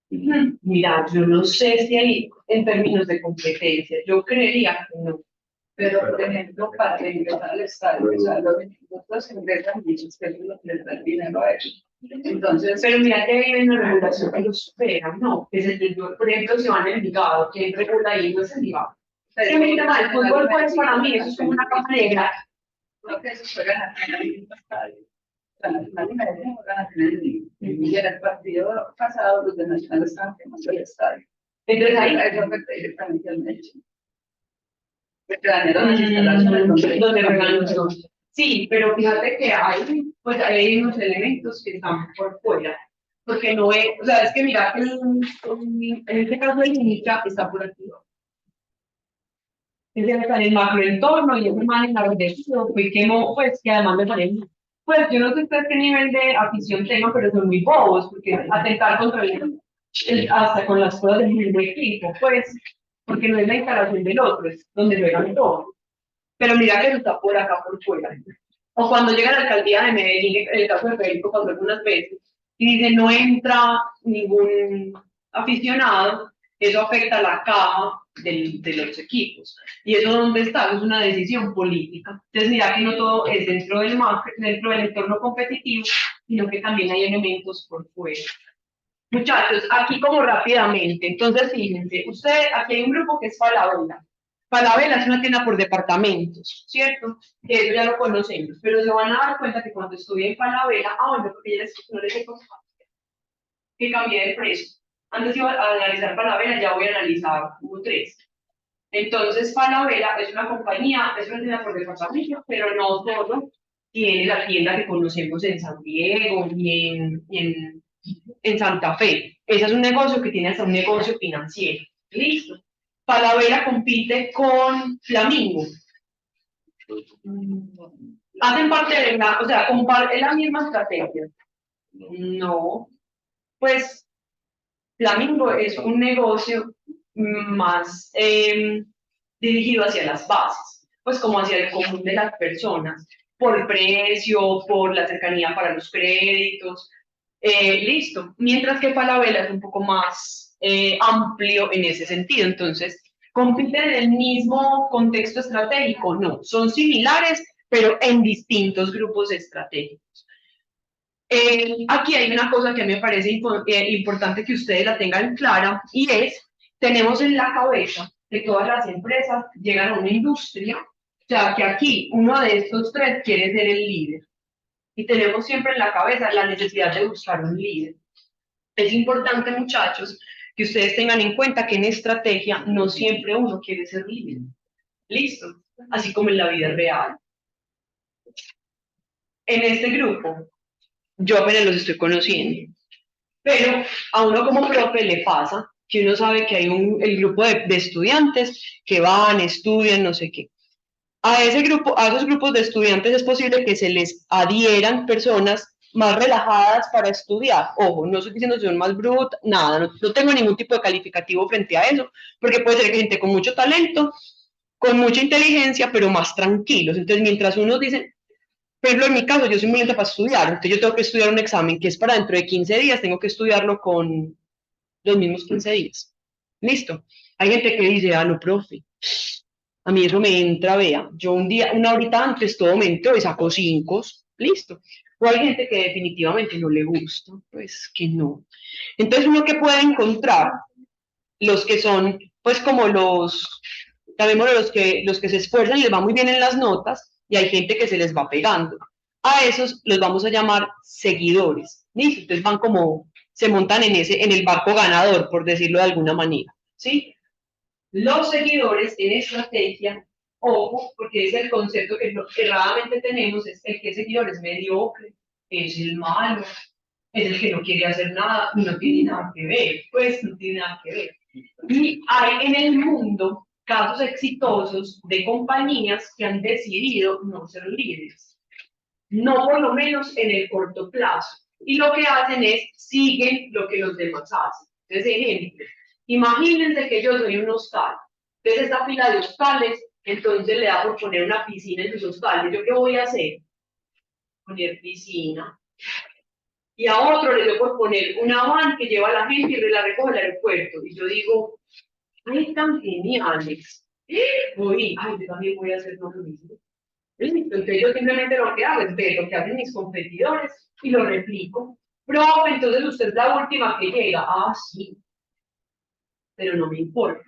Mira, yo no sé si hay en términos de competencia, yo creería que no. Pero, por ejemplo, para ingresar al estadio, o sea, los otros ingresan y ustedes lo que les da el dinero a ellos. Entonces, pero mira que hay una regulación que lo supera, ¿no? Es el, por ejemplo, si van en Envigado, ¿quién regula ahí? No es Envigado. Es que mira, el fútbol, pues, para mí, eso es como una capa negra. Creo que esos juegan aquí en el mismo estadio. O sea, Nacional y Medellín juegan aquí en el mismo. Y en el partido pasado, los de Nacional estaban quemando el estadio. Entonces ahí eso afecta directamente al Medellín. Porque dañaron las instalaciones donde regalan. Sí, pero fíjate que hay, pues hay unos elementos que están por fuera, porque no es, o sea, es que mira, en este caso el INICA está por aquí, es el macroentorno y ese man en la fue que no, pues que además me parece, pues yo no sé ustedes qué nivel de afición tengan, pero son muy bobos, porque atentar contra hasta con las cosas del mismo equipo, pues, porque no es la instalación del otro, es donde juegan todos. Pero mira que eso está por acá, por fuera. O cuando llega la alcaldía de Medellín, en el caso de Federico pasó algunas veces, y dice no entra ningún aficionado, eso afecta a la caja de los equipos. ¿Y eso dónde está? Eso es una decisión política. Entonces mira que no todo es dentro del dentro del entorno competitivo, sino que también hay elementos por fuera. Muchachos, aquí como rápidamente, entonces fíjense, usted, aquí hay un grupo que es Falabella. Falabella es una tienda por departamentos, ¿cierto? Que eso ya lo conocemos, pero se van a dar cuenta que cuando estuve en Falabella, bueno, porque ya no les he contado. que cambié de precio. Antes iba a analizar Falabella, ya voy a analizar U3. Entonces, Falabella es una compañía, es una tienda por departamento, pero no todo tiene la tienda que conocemos en San Diego en Santa Fe. Ese es un negocio que tiene hasta un negocio financiero. Listo. Falabella compite con Flamingo. Hacen parte de la, o sea, es la misma estrategia. No, pues Flamingo es un negocio más dirigido hacia las bases, pues como hacia el común de las personas, por precio, por la cercanía para los créditos, listo. Mientras que Falabella es un poco más amplio en ese sentido, entonces, ¿compiten en el mismo contexto estratégico? No, son similares, pero en distintos grupos estratégicos. Aquí hay una cosa que a mí me parece importante que ustedes la tengan clara y es, tenemos en la cabeza que todas las empresas llegan a una industria, o sea, que aquí uno de estos tres quiere ser el líder y tenemos siempre en la cabeza la necesidad de buscar un líder. Es importante, muchachos, que ustedes tengan en cuenta que en estrategia no siempre uno quiere ser líder. ¿Listo? Así como en la vida real. En este grupo, yo apenas los estoy conociendo. Pero a uno como profe le pasa que uno sabe que hay el grupo de estudiantes que van, estudian, no sé qué. A ese grupo, a esos grupos de estudiantes es posible que se les adhieran personas más relajadas para estudiar. Ojo, no estoy diciendo que son más brutas, nada, no tengo ningún tipo de calificativo frente a eso, porque puede ser que gente con mucho talento, con mucha inteligencia, pero más tranquilos. Entonces, mientras unos dicen, por ejemplo, en mi caso, yo soy muy lenta para estudiar, entonces yo tengo que estudiar un examen que es para dentro de 15 días, tengo que estudiarlo con los mismos 15 días. Listo. Hay gente que dice, ah, no, profe, a mí eso me entra, vea, yo un día, una horita antes todo me entró y saco 5, listo. O hay gente que definitivamente no le gusta, pues que no. Entonces uno que puede encontrar, los que son, pues como llamémoslo, los que se esfuerzan y les va muy bien en las notas, y hay gente que se les va pegando. A esos los vamos a llamar seguidores, ¿listo? Entonces van como, se montan en el barco ganador, por decirlo de alguna manera, ¿sí? Los seguidores en estrategia, ojo, porque es el concepto que erradamente tenemos, es el que seguidor es mediocre, es el malo, es el que no quiere hacer nada, no tiene nada que ver, pues no tiene nada que ver. Y hay en el mundo casos exitosos de compañías que han decidido no ser líderes, no por lo menos en el corto plazo. Y lo que hacen es, siguen lo que los demás hacen. Entonces, ejemplo, imagínense que yo soy un hostal. Entonces, esta fila de hostales, entonces le da por poner una piscina en sus hostales. ¿Yo qué voy a hacer? Poner piscina. Y a otro le doy por poner una van que lleva a la gente y la recoge al aeropuerto. Y yo digo, ay, tan geniales. Voy, ay, yo también voy a hacer lo mismo. Entonces yo simplemente lo que hago es ver lo que hacen mis competidores y lo replico. Profe, entonces usted es la última que llega. Ah, sí, pero no me importa.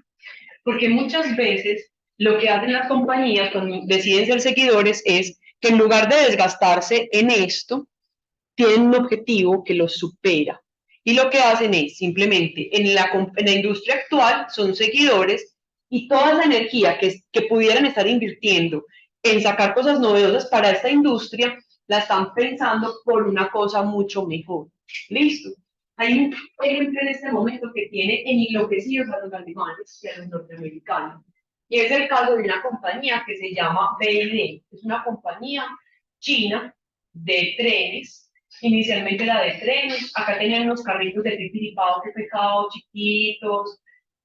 Porque muchas veces lo que hacen las compañías cuando deciden ser seguidores es que en lugar de desgastarse en esto, tienen un objetivo que los supera. Y lo que hacen es simplemente en la industria actual son seguidores y toda esa energía que pudieran estar invirtiendo en sacar cosas novedosas para esta industria, la están pensando por una cosa mucho mejor. Listo. Hay un ejemplo en este momento que tiene enloquecidos a los alemanes y a los norteamericanos. Y es el caso de una compañía que se llama BYD. Es una compañía china de trenes, inicialmente la de trenes. Acá tenían unos carritos de pipiripao, que pecado, chiquitos.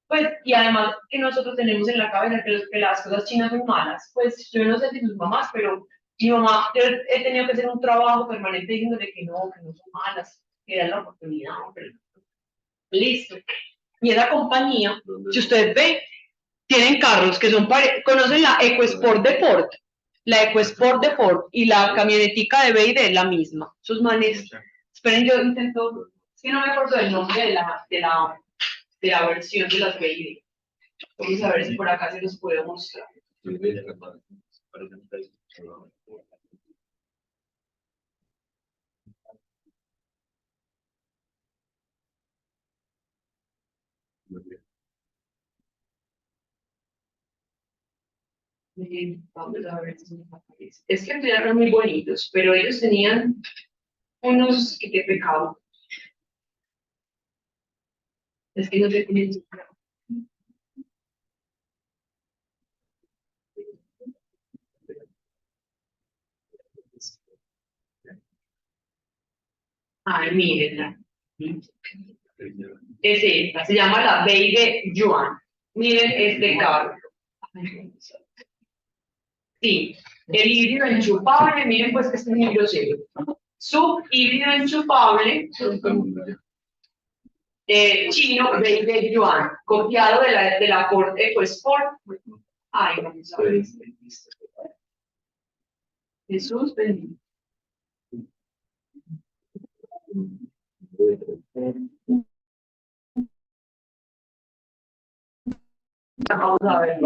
Pues, y además que nosotros tenemos en la cabeza que las cosas chinas son malas. Pues yo no sé si sus mamás, pero mi mamá, yo he tenido que hacer un trabajo permanente diciéndole que no son malas, que dan la oportunidad. Pero... Listo. Y esa compañía, si ustedes ven, tienen carros que son, conocen la EcoSport de Ford, la EcoSport de Ford y la camionetica de BYD es la misma. Sus manes, esperen, yo intento, es que no me acuerdo del nombre de la versión de las BYD. Vamos a ver si por acá se los puedo mostrar. Vamos a ver si me aparece. Es que eran muy bonitos, pero ellos tenían unos que qué pecado. Es que no te tienen. Ay, mírenla. Es esta, se llama la Beige Yuan. Miren este carro. Sí, el híbrido enchufable, miren pues que este es muy grosero. Subhíbrido enchufable, chino Beige Yuan, copiado de la Ford EcoSport. Ay, vamos a ver. Jesús bendito. Vamos a ver.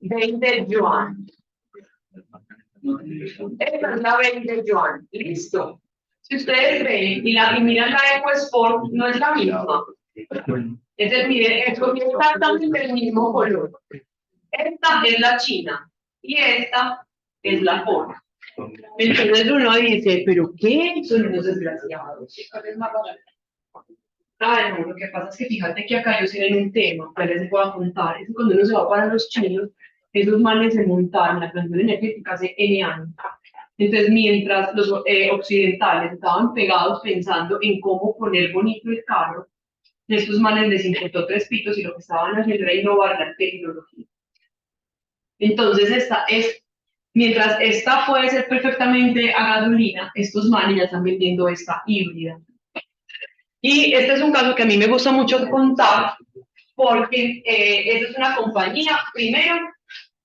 20 yuan. Esta es la 20 yuan. Listo. Si ustedes ven y miran la EcoSport, no es la misma. Entonces, miren, esto es exactamente el mismo color. Esta es la China y esta es la Ford. Entonces uno dice, ¿pero qué? Son unos desgraciados. Ay, no, lo que pasa es que fíjate que acá ellos tienen un tema, que les puedo contar, es que cuando uno se va para los chinos, esos manes se montaron la transición energética hace N años. Entonces, mientras los occidentales estaban pegados pensando en cómo poner bonito el carro, estos manes les importó tres pitos y lo que estaban haciendo era innovar la tecnología. Entonces, mientras esta puede ser perfectamente a gasolina, estos manes ya están vendiendo esta híbrida. Y este es un caso que a mí me gusta mucho contar porque esta es una compañía, primero,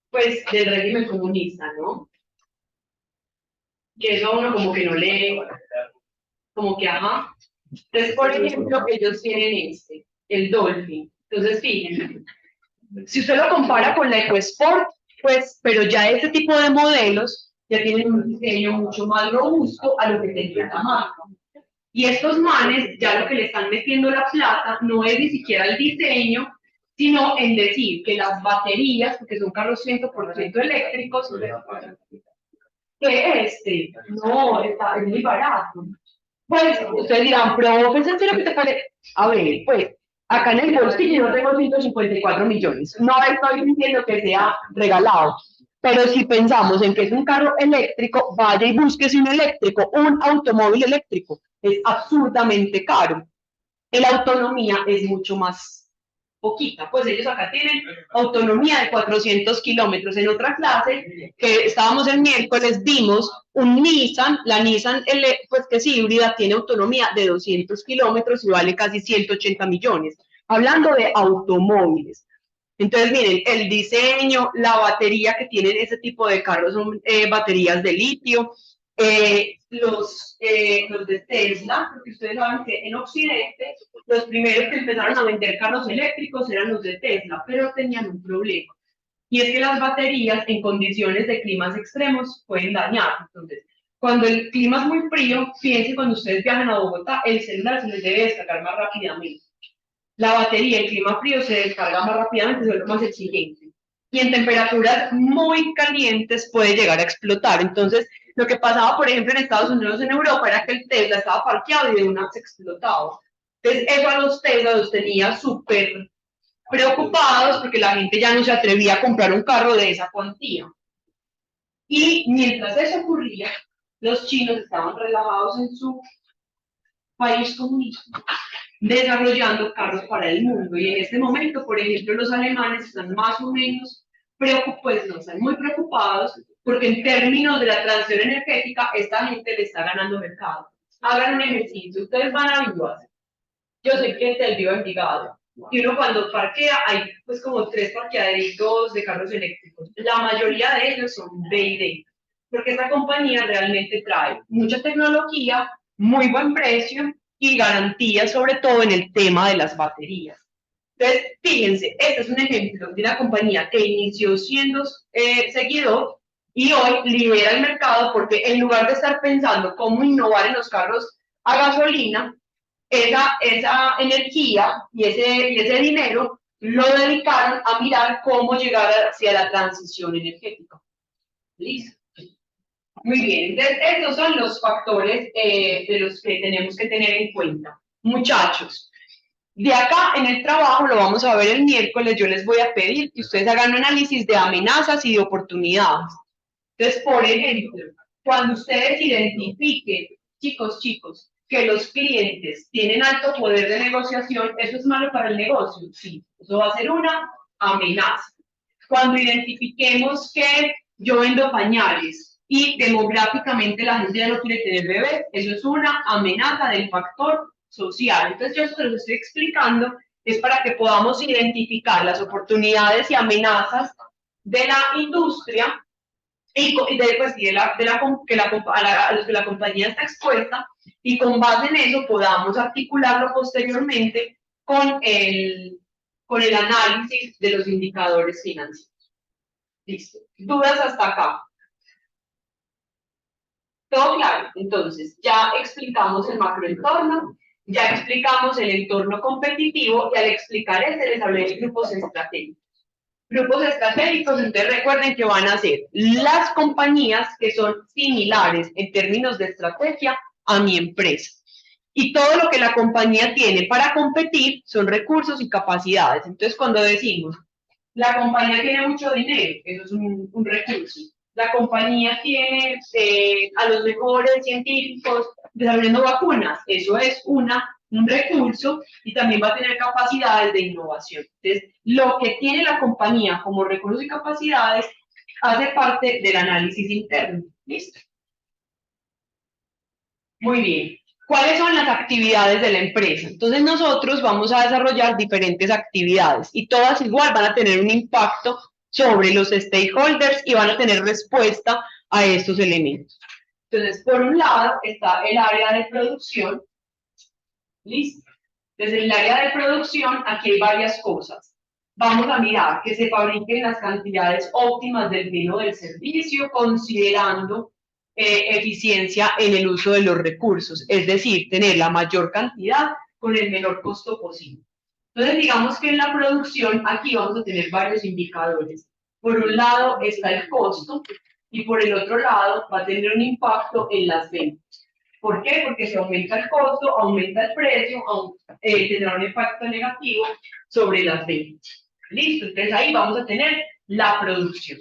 pues del régimen comunista, ¿no? Que eso uno como que no lee, como que ajá. Entonces, por ejemplo, ellos tienen el Dolphin. Entonces, fíjense, si usted lo compara con la EcoSport, pues, pero ya este tipo de modelos ya tienen un diseño mucho más robusto a lo que tenía la marca. Y estos manes ya lo que le están metiendo la plata no es ni siquiera el diseño, sino en decir que las baterías, porque son carros 100% eléctricos, que no, es muy barato. Pues ustedes dirán, profe, ¿en serio que te parece? A ver, pues, acá en el bolsillo yo tengo 154 millones. No estoy diciendo que sea regalado, pero si pensamos en que es un carro eléctrico, vaya y búsquese un eléctrico, un automóvil eléctrico. Es absurdamente caro. Y la autonomía es mucho más poquita. Pues ellos acá tienen autonomía de 400 kilómetros. En otra clase, que estábamos el miércoles, vimos un Nissan, la Nissan, pues que es híbrida, tiene autonomía de 200 kilómetros y vale casi 180 millones. Hablando de automóviles. Entonces, miren, el diseño, la batería que tienen ese tipo de carros son baterías de litio, los de Tesla, porque ustedes saben que en Occidente los primeros que empezaron a vender carros eléctricos eran los de Tesla, pero tenían un problema. Y es que las baterías en condiciones de climas extremos pueden dañar. Entonces, cuando el clima es muy frío, fíjense cuando ustedes viajan a Bogotá, el celular se les debe descargar más rápidamente. La batería en clima frío se descarga más rápidamente, se vuelve más exigente. Y en temperaturas muy calientes puede llegar a explotar. Entonces, lo que pasaba, por ejemplo, en Estados Unidos, en Europa, era que el Tesla estaba parqueado y de una se explotaba. Entonces, eso a los Tesla los tenía súper preocupados porque la gente ya no se atrevía a comprar un carro de esa cuantía. Y mientras eso ocurría, los chinos estaban relajados en su país comunista, desarrollando carros para el mundo. Y en este momento, por ejemplo, los alemanes están más o menos preocupados, pues no están muy preocupados, porque en términos de la transición energética, esta gente le está ganando mercado. Hagan un ejercicio, ustedes van a Vivas. Yo soy cliente del Viva Envigado. Y uno cuando parquea, hay pues como 3 parqueaderitos de carros eléctricos. La mayoría de ellos son BYD, porque esta compañía realmente trae mucha tecnología, muy buen precio y garantía sobre todo en el tema de las baterías. Entonces, fíjense, este es un ejemplo de una compañía que inició siendo seguidor y hoy lidera el mercado porque en lugar de estar pensando cómo innovar en los carros a gasolina, esa energía y ese dinero lo dedicaron a mirar cómo llegar hacia la transición energética. ¿Listo? Muy bien, entonces estos son los factores de los que tenemos que tener en cuenta. Muchachos, de acá en el trabajo, lo vamos a ver el miércoles, yo les voy a pedir que ustedes hagan un análisis de amenazas y de oportunidades. Entonces, por ejemplo, cuando ustedes identifiquen, chicos, que los clientes tienen alto poder de negociación, ¿eso es malo para el negocio? Sí, eso va a ser una amenaza. Cuando identifiquemos que yo vendo pañales y demográficamente la gente ya no quiere tener bebés, eso es una amenaza del factor social. Entonces, yo se los estoy explicando, es para que podamos identificar las oportunidades y amenazas de la industria y a los que la compañía está expuesta, y con base en eso podamos articularlo posteriormente con el análisis de los indicadores financieros. Listo. ¿Dudas hasta acá? ¿Todo claro? Entonces, ya explicamos el macroentorno, ya explicamos el entorno competitivo, y al explicar les hablé de grupos estratégicos. Grupos estratégicos, entonces recuerden que van a ser las compañías que son similares en términos de estrategia a mi empresa. Y todo lo que la compañía tiene para competir son recursos y capacidades. Entonces, cuando decimos, la compañía tiene mucho dinero, eso es un recurso. La compañía tiene a los mejores científicos desarrollando vacunas, eso es un recurso, y también va a tener capacidades de innovación. Entonces, lo que tiene la compañía como recursos y capacidades hace parte del análisis interno. ¿Listo? Muy bien. ¿Cuáles son las actividades de la empresa? Entonces nosotros vamos a desarrollar diferentes actividades y todas igual van a tener un impacto sobre los stakeholders y van a tener respuesta a estos elementos. Entonces, por un lado está el área de producción. ¿Listo? Desde el área de producción, aquí hay varias cosas. Vamos a mirar que se fabriquen las cantidades óptimas del bien o del servicio, considerando eficiencia en el uso de los recursos, es decir, tener la mayor cantidad con el menor costo posible. Entonces, digamos que en la producción, aquí vamos a tener varios indicadores. Por un lado está el costo, y por el otro lado va a tener un impacto en las ventas. ¿Por qué? Porque si aumenta el costo, aumenta el precio, tendrá un impacto negativo sobre las ventas. ¿Listo? Entonces ahí vamos a tener la producción.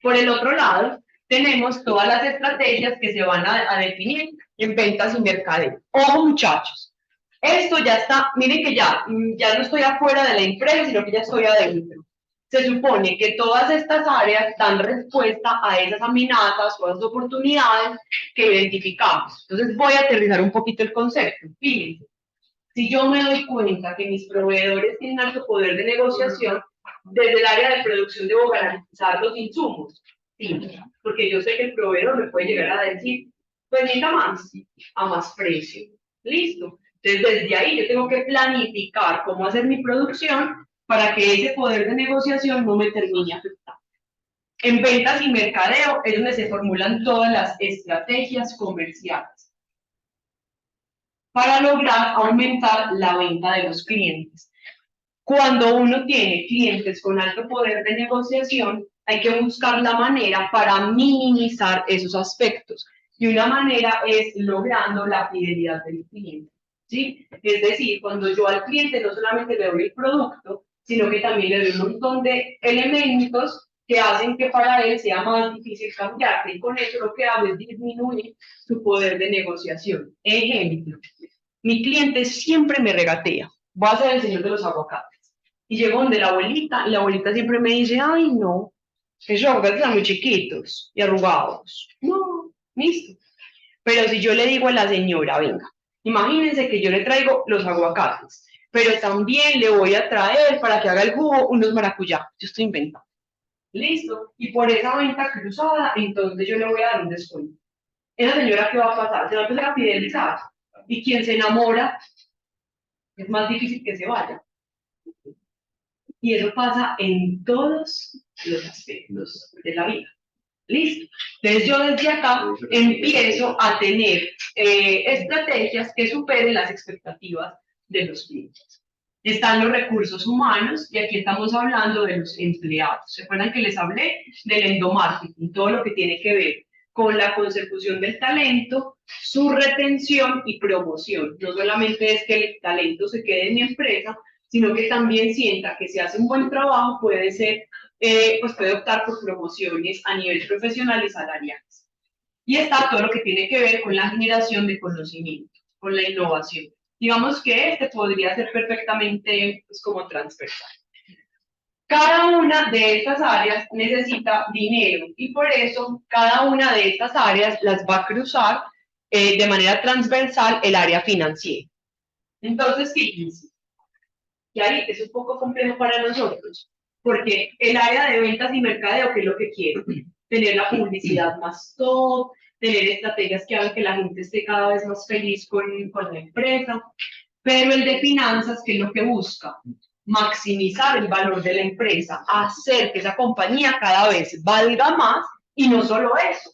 Por el otro lado, tenemos todas las estrategias que se van a definir en ventas y mercadeo. Ojo, muchachos, esto ya está, miren que ya no estoy afuera de la empresa, sino que ya estoy adentro. Se supone que todas estas áreas dan respuesta a esas amenazas o a esas oportunidades que identificamos. Entonces voy a aterrizar un poquito el concepto. Fíjense, si yo me doy cuenta que mis proveedores tienen alto poder de negociación, desde el área de producción debo garantizar los insumos. Sí, porque yo sé que el proveedor me puede llegar a decir, pues necesita más, a más precio. Listo. Entonces, desde ahí yo tengo que planificar cómo hacer mi producción para que ese poder de negociación no me termine afectando. En ventas y mercadeo es donde se formulan todas las estrategias comerciales para lograr aumentar la venta de los clientes. Cuando uno tiene clientes con alto poder de negociación, hay que buscar la manera para minimizar esos aspectos. Y una manera es logrando la fidelidad del cliente. ¿Sí? Es decir, cuando yo al cliente no solamente le doy el producto, sino que también le doy un montón de elementos que hacen que para él sea más difícil cambiarse. Y con eso lo que hago es disminuir su poder de negociación. Ejemplo, mi cliente siempre me regatea. Voy a ser el señor de los aguacates. Y llego donde la abuelita, y la abuelita siempre me dice, ay, no, que esos aguacates están muy chiquitos y arrugados. No, listo. Pero si yo le digo a la señora, venga, imagínense que yo le traigo los aguacates, pero también le voy a traer para que haga el jugo unos maracuyá. Yo estoy inventando. Listo. Y por esa venta cruzada, entonces yo le voy a dar un descuento. Esa señora, ¿qué va a pasar? Se va a empezar a fidelizar. Y quien se enamora, es más difícil que se vaya. Y eso pasa en todos los aspectos de la vida. ¿Listo? Entonces yo desde acá empiezo a tener estrategias que superen las expectativas de los clientes. Están los recursos humanos, y aquí estamos hablando de los empleados. ¿Se acuerdan que les hablé del endomarketing? Todo lo que tiene que ver con la consecución del talento, su retención y promoción. No solamente es que el talento se quede en mi empresa, sino que también sienta que si hace un buen trabajo puede ser, pues puede optar por promociones a nivel profesional y salariales. Y está todo lo que tiene que ver con la generación de conocimiento, con la innovación. Digamos que este podría ser perfectamente pues, como transversal. Cada una de estas áreas necesita dinero y por eso cada una de estas áreas las va a cruzar de manera transversal el área financiera. Entonces, fíjense, que ahí es un poco complejo para nosotros, porque el área de ventas y mercadeo, ¿qué es lo que quiere? Tener la publicidad más top, tener estrategias que hagan que la gente esté cada vez más feliz con la empresa, pero el de finanzas, ¿qué es lo que busca? Maximizar el valor de la empresa, hacer que esa compañía cada vez valga más, y no solo eso,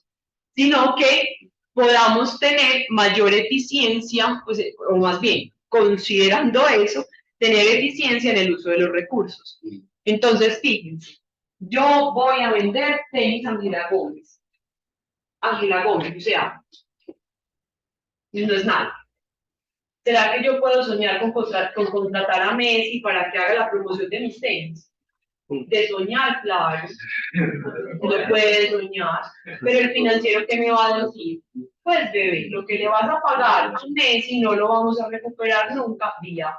sino que podamos tener mayor eficiencia, pues, o más bien, considerando eso, tener eficiencia en el uso de los recursos. Entonces, fíjense, yo voy a vender tenis a Ángela Gómez. Ángela Gómez, o sea, no es nada. ¿Será que yo puedo soñar con contratar a Messi para que haga la promoción de mis tenis? De soñar, claro. No puede soñar. Pero el financiero, ¿qué me va a decir? Pues, bebé, lo que le vas a pagar a Messi no lo vamos a recuperar nunca vía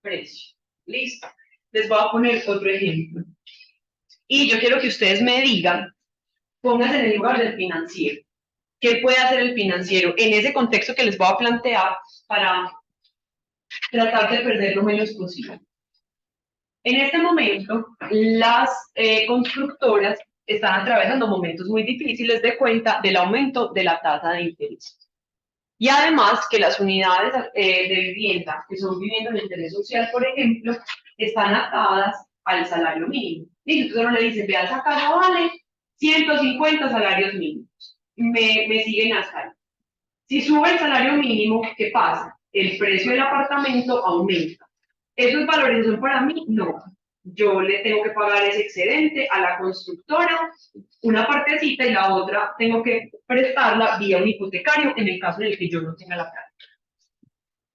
precio. Listo. Les voy a poner otro ejemplo. Y yo quiero que ustedes me digan, pónganse en el lugar del financiero. ¿Qué puede hacer el financiero en ese contexto que les voy a plantear para tratar de perder lo menos posible? En este momento, las constructoras están atravesando momentos muy difíciles de cuenta del aumento de la tasa de interés. Y además que las unidades de vivienda que son viviendas de interés social, por ejemplo, están atadas al salario mínimo. Y entonces uno le dice, vea, esa casa vale 150 salarios mínimos. Me siguen hasta ahí. Si sube el salario mínimo, ¿qué pasa? El precio del apartamento aumenta. ¿Eso es valorización para mí? No. Yo le tengo que pagar ese excedente a la constructora, una partecita, y la otra tengo que prestarla vía un hipotecario en el caso en el que yo no tenga la plata.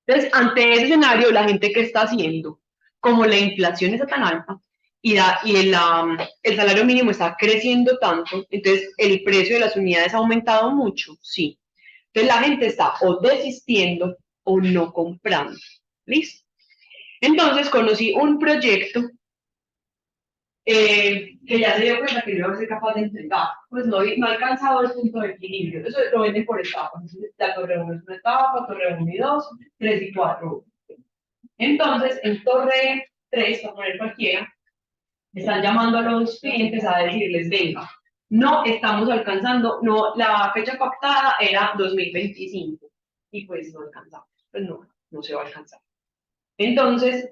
Entonces, ante ese escenario, la gente que está haciendo, como la inflación está tan alta y el salario mínimo está creciendo tanto, entonces el precio de las unidades ha aumentado mucho, sí. Entonces la gente está o desistiendo o no comprando. ¿Listo? Entonces conocí un proyecto que ya se dio cuenta que no iba a ser capaz de entregar, pues no ha alcanzado el punto de equilibrio. Eso lo venden por etapas. La Torre 1 es una etapa, Torre 1 y 2, 3 y 4. Entonces, en Torre 3, para poner cualquiera, están llamando a los clientes a decirles, venga, no estamos alcanzando, no, la fecha pactada era 2025, y pues no alcanzamos, pues no se va a alcanzar. Entonces,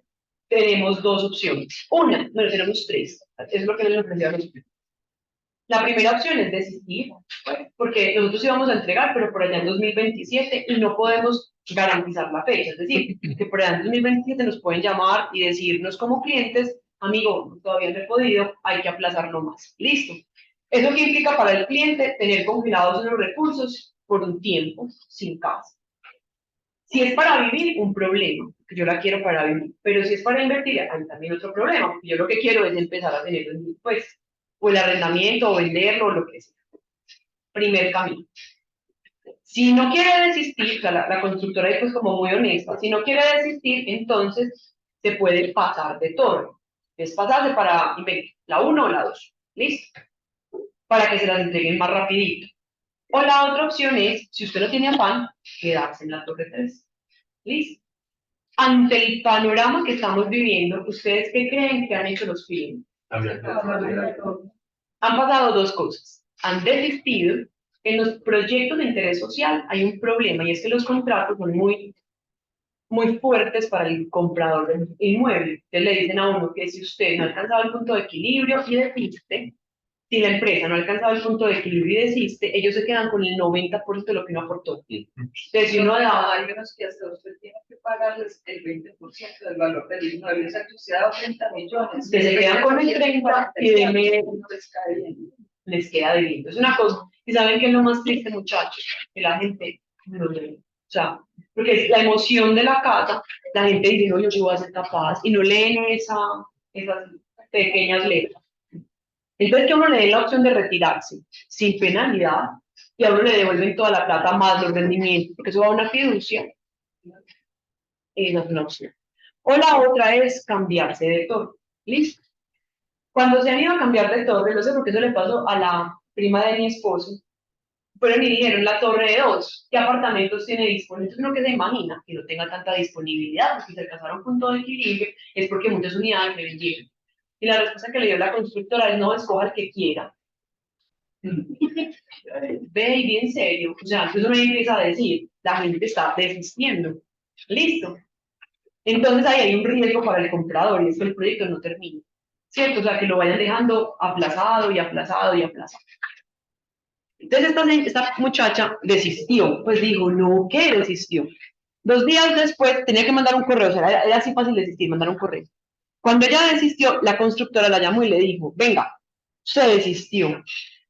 tenemos dos opciones. Una, bueno, tenemos tres. Es lo que les ofrecí a los clientes. La primera opción es desistir, porque nosotros íbamos a entregar, pero por allá en 2027 y no podemos garantizar la fecha. Es decir, que por allá en 2027 nos pueden llamar y decirnos como clientes, amigo, todavía no he podido, hay que aplazarlo más. Listo. ¿Eso qué implica para el cliente? Tener congelados los recursos por un tiempo, sin casa. Si es para vivir, un problema, porque yo la quiero para vivir, pero si es para invertir, hay también otro problema, porque yo lo que quiero es empezar a tener, pues, o el arrendamiento, o venderlo, o lo que sea. Primer camino. Si no quiere desistir, o sea, la constructora es pues como muy honesta, si no quiere desistir, entonces se puede pasar de torre. Es pasarse para invertir, la 1 o la 2, ¿listo? Para que se las entreguen más rapidito. O la otra opción es, si usted no tiene afán, quedarse en la torre 3. ¿Listo? Ante el panorama que estamos viviendo, ¿ustedes qué creen que han hecho los clientes? Han pasado dos cosas. Han desistido. En los proyectos de interés social hay un problema, y es que los contratos son muy fuertes para el comprador del inmueble. Entonces le dicen a uno que si usted no ha alcanzado el punto de equilibrio y desiste, si la empresa no ha alcanzado el punto de equilibrio y desiste, ellos se quedan con el 90% de lo que no aportó. Entonces, si uno da, hay unos que hasta usted tiene que pagarles el 20% del valor del inmueble, o sea que usted ha dado 30 millones. Que se quedan con el 30 y de medio no les cae bien. les queda debiendo. Es una cosa. Y saben que es lo más triste, muchachos, que la gente no lee. O sea, porque es la emoción de la casa, la gente dice, no, yo voy a ser capaz, y no leen esas pequeñas letras. Entonces que uno le dé la opción de retirarse sin penalidad y a uno le devuelven toda la plata más los rendimientos, porque eso va a una fiducia. Esa es una opción. O la otra es cambiarse de torre. ¿Listo? Cuando se han ido a cambiar de torre, lo sé porque eso le pasó a la prima de mi esposo, fueron y dijeron la torre de 2, ¿qué apartamentos tiene disponibles? Uno que se imagina que no tenga tanta disponibilidad, porque se alcanzaron punto de equilibrio, es porque muchas unidades me vendieron. Y la respuesta que le dio la constructora es no, escoja el que quiera. Baby, en serio, o sea, entonces uno empieza a decir, la gente está desistiendo. Listo. Entonces ahí hay un riesgo para el comprador y es que el proyecto no termine. ¿Cierto? O sea, que lo vayan dejando aplazado y aplazado y aplazado. Entonces esta muchacha desistió, pues dijo, no, ¿qué desistió? 2 días después tenía que mandar un correo, o sea, era así fácil desistir, mandar un correo. Cuando ella desistió, la constructora la llamó y le dijo, venga, usted desistió,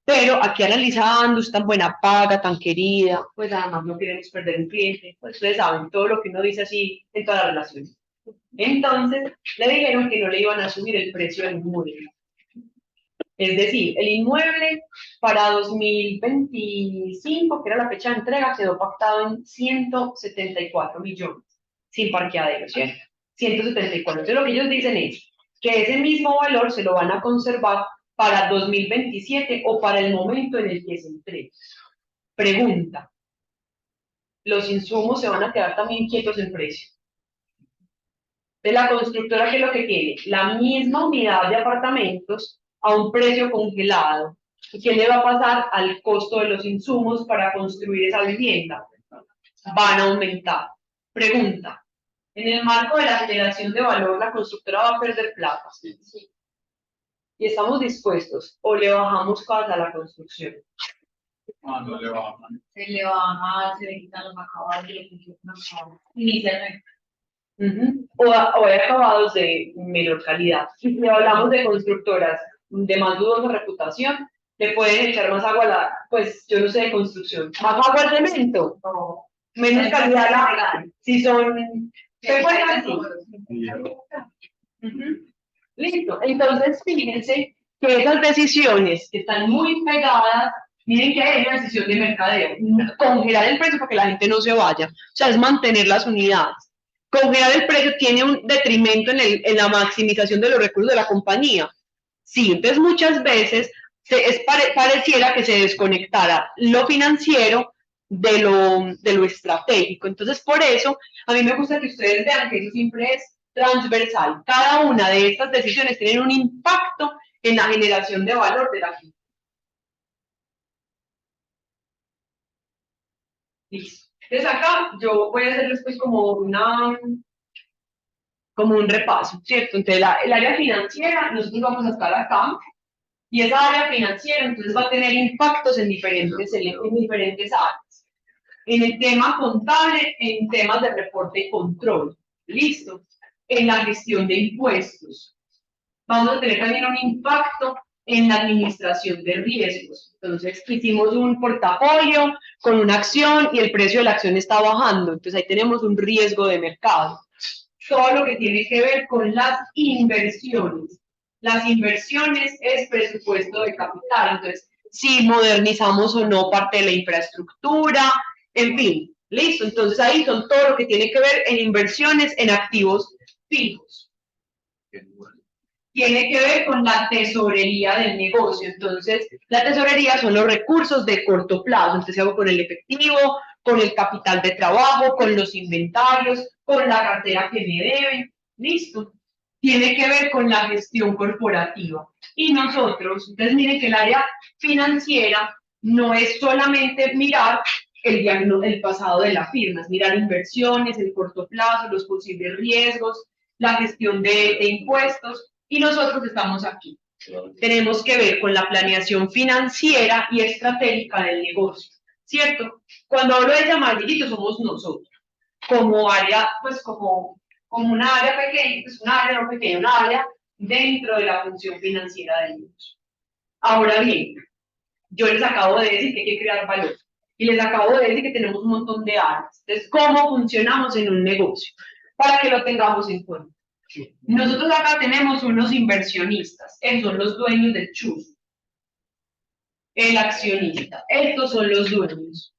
pero aquí analizando, es tan buena paga, tan querida, pues además no queremos perder un cliente, pues ustedes saben todo lo que uno dice así en todas las relaciones. Entonces, le dijeron que no le iban a subir el precio del inmueble. Es decir, el inmueble para 2025, que era la fecha de entrega, quedó pactado en 174 millones, sin parqueadero, ¿cierto? 174. Entonces, lo que ellos dicen es que ese mismo valor se lo van a conservar para 2027 o para el momento en el que se entregue. Pregunta, ¿los insumos se van a quedar también quietos en precio? De la constructora, ¿qué es lo que tiene? La misma unidad de apartamentos a un precio congelado. ¿Y qué le va a pasar al costo de los insumos para construir esa vivienda? Van a aumentar. Pregunta, en el marco de la generación de valor, ¿la constructora va a perder plata? Sí. Y estamos dispuestos, o le bajamos casa a la construcción. No le bajan. Se le baja, se le quitan los acabados, se le quitan los acabados. Inicialmente. O hay acabados de menor calidad. Si hablamos de constructoras de más dudosa reputación, le pueden echar más agua a la, pues yo no sé de construcción, más agua al cemento, no. Menos calidad la, si son, ¿se puede decir? Listo, entonces fíjense que esas decisiones que están muy pegadas, miren que hay una decisión de mercadeo, congelar el precio para que la gente no se vaya, o sea, es mantener las unidades. Congelar el precio tiene un detrimento en la maximización de los recursos de la compañía. Sí, entonces muchas veces pareciera que se desconectara lo financiero de lo estratégico. Entonces, por eso, a mí me gusta que ustedes vean que eso siempre es transversal. Cada una de estas decisiones tiene un impacto en la generación de valor de la finca. Listo. Entonces acá yo voy a hacerles pues como un repaso, ¿cierto? Entonces el área financiera, nosotros vamos a estar acá, y esa área financiera entonces va a tener impactos en diferentes áreas. En el tema contable, en temas de reporte y control, listo. En la gestión de impuestos. Vamos a tener también un impacto en la administración de riesgos. Entonces, hicimos un portafolio con una acción y el precio de la acción está bajando. Entonces, ahí tenemos un riesgo de mercado. Todo lo que tiene que ver con las inversiones. Las inversiones es presupuesto de capital. Entonces, si modernizamos o no parte de la infraestructura, en fin, listo. Entonces, ahí son todo lo que tiene que ver en inversiones en activos fijos. Tiene que ver con la tesorería del negocio. Entonces, la tesorería son los recursos de corto plazo. Entonces, hago con el efectivo, con el capital de trabajo, con los inventarios, con la cartera que me deben. Listo. Tiene que ver con la gestión corporativa. Y nosotros, entonces miren que el área financiera no es solamente mirar el pasado de la firma, es mirar inversiones, el corto plazo, los posibles riesgos, la gestión de impuestos, y nosotros estamos aquí. Tenemos que ver con la planeación financiera y estratégica del negocio, ¿cierto? Cuando hablo de llamarillito somos nosotros. como área, pues como una área pequeña, pues una área no pequeña, una área dentro de la función financiera del negocio. Ahora bien, yo les acabo de decir que hay que crear valor y les acabo de decir que tenemos un montón de áreas. Entonces, ¿cómo funcionamos en un negocio? Para que lo tengamos en cuenta. Nosotros acá tenemos unos inversionistas, esos son los dueños del chus. El accionista, estos son los dueños.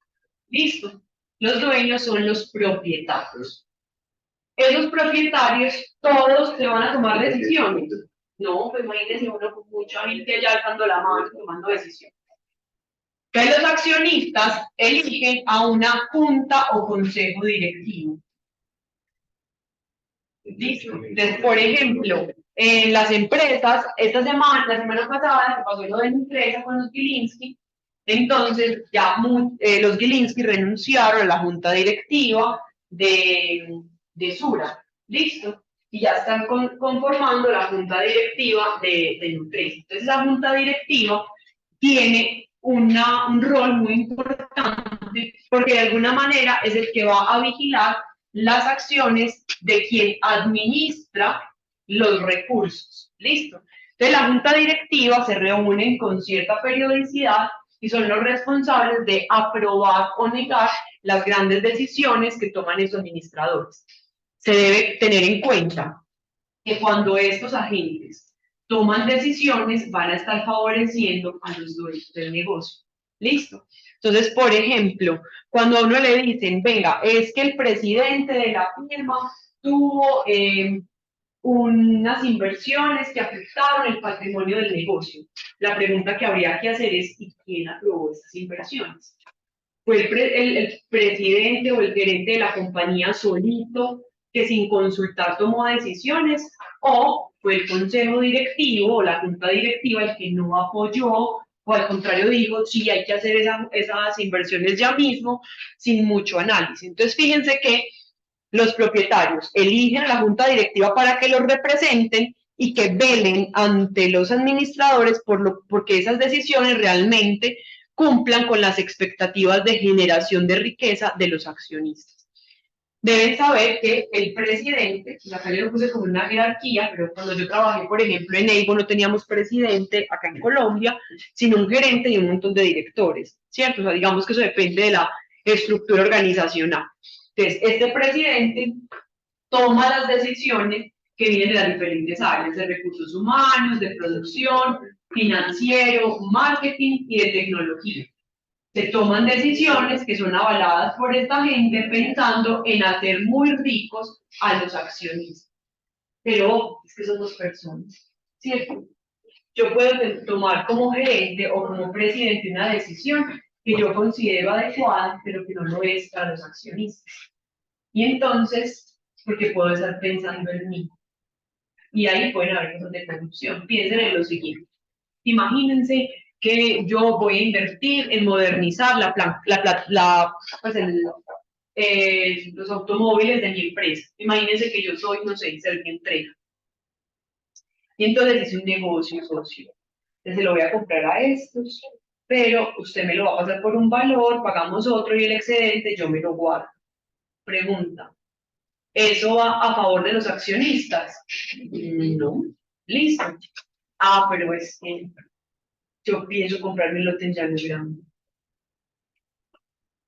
¿Listo? Los dueños son los propietarios. Esos propietarios, todos se van a tomar decisiones. No, pues imagínense uno con mucha gente allá alzando la mano tomando decisiones. Entonces los accionistas eligen a una junta o consejo directivo. ¿Listo? Entonces, por ejemplo, en las empresas, la semana pasada, se pasó lo de la empresa con los Gilinski, entonces ya los Gilinski renunciaron a la junta directiva de Sura, ¿listo? Y ya están conformando la junta directiva de la empresa. Entonces, la junta directiva tiene un rol muy importante porque de alguna manera es el que va a vigilar las acciones de quien administra los recursos. ¿Listo? Entonces, la junta directiva se reúnen con cierta periodicidad y son los responsables de aprobar o negar las grandes decisiones que toman esos administradores. Se debe tener en cuenta que cuando estos agentes toman decisiones, van a estar favoreciendo a los dueños del negocio. ¿Listo? Entonces, por ejemplo, cuando a uno le dicen, venga, es que el presidente de la firma tuvo unas inversiones que afectaron el patrimonio del negocio. La pregunta que habría que hacer es, ¿y quién aprobó estas inversiones? ¿Fue el presidente o el gerente de la compañía solito que sin consultar tomó decisiones? ¿O fue el consejo directivo o la junta directiva el que no apoyó o al contrario dijo, sí, hay que hacer esas inversiones ya mismo sin mucho análisis? Entonces, fíjense que los propietarios eligen a la junta directiva para que los representen y que velen ante los administradores porque esas decisiones realmente cumplan con las expectativas de generación de riqueza de los accionistas. Deben saber que el presidente, acá yo lo puse como una jerarquía, pero cuando yo trabajé, por ejemplo, en EIBO no teníamos presidente acá en Colombia, sino un gerente y un montón de directores, ¿cierto? O sea, digamos que eso depende de la estructura organizacional. Entonces, este presidente toma las decisiones que vienen de las diferentes áreas, de recursos humanos, de producción, financiero, marketing y de tecnología. Se toman decisiones que son avaladas por esta gente pensando en hacer muy ricos a los accionistas. Pero es que son dos personas, ¿cierto? Yo puedo tomar como gerente o como presidente una decisión que yo considero adecuada, pero que no lo es para los accionistas. Y entonces, porque puedo estar pensando en mí. Y ahí pueden haber casos de corrupción. Piensen en lo siguiente. Imagínense que yo voy a invertir en modernizar los automóviles de mi empresa. Imagínense que yo soy, no sé, Servientrega. Y entonces hice un negocio socio. Entonces se lo voy a comprar a estos, pero usted me lo va a pasar por un valor, pagamos otro y el excedente yo me lo guardo. Pregunta. ¿Eso va a favor de los accionistas? No. Listo. Ah, pero es que yo pienso comprarme el lote en Llano Grande.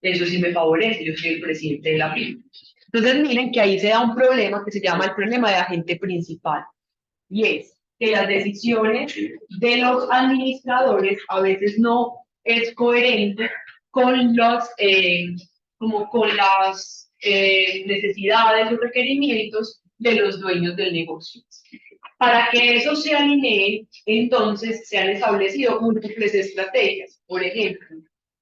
Eso sí me favorece, yo soy el presidente de la firma. Entonces miren que ahí se da un problema que se llama el problema de agente principal. Y es que las decisiones de los administradores a veces no es coherente con las necesidades o requerimientos de los dueños del negocio. Para que eso se alinee, entonces se han establecido múltiples estrategias. Por ejemplo,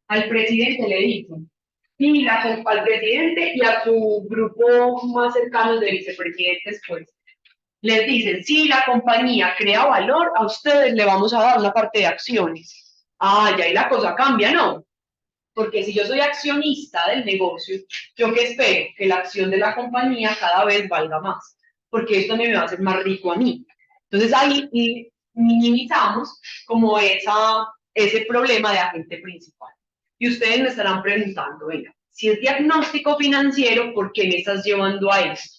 al presidente le dicen, y al presidente y a su grupo más cercano de vicepresidentes, pues, les dicen, si la compañía crea valor, a ustedes le vamos a dar una parte de acciones. Ah, y ahí la cosa cambia, ¿no? Porque si yo soy accionista del negocio, ¿yo qué espero? Que la acción de la compañía cada vez valga más, porque esto me va a hacer más rico a mí. Entonces ahí minimizamos como ese problema de agente principal. Y ustedes me estarán preguntando, venga, Si es diagnóstico financiero, ¿por qué me estás llevando a eso?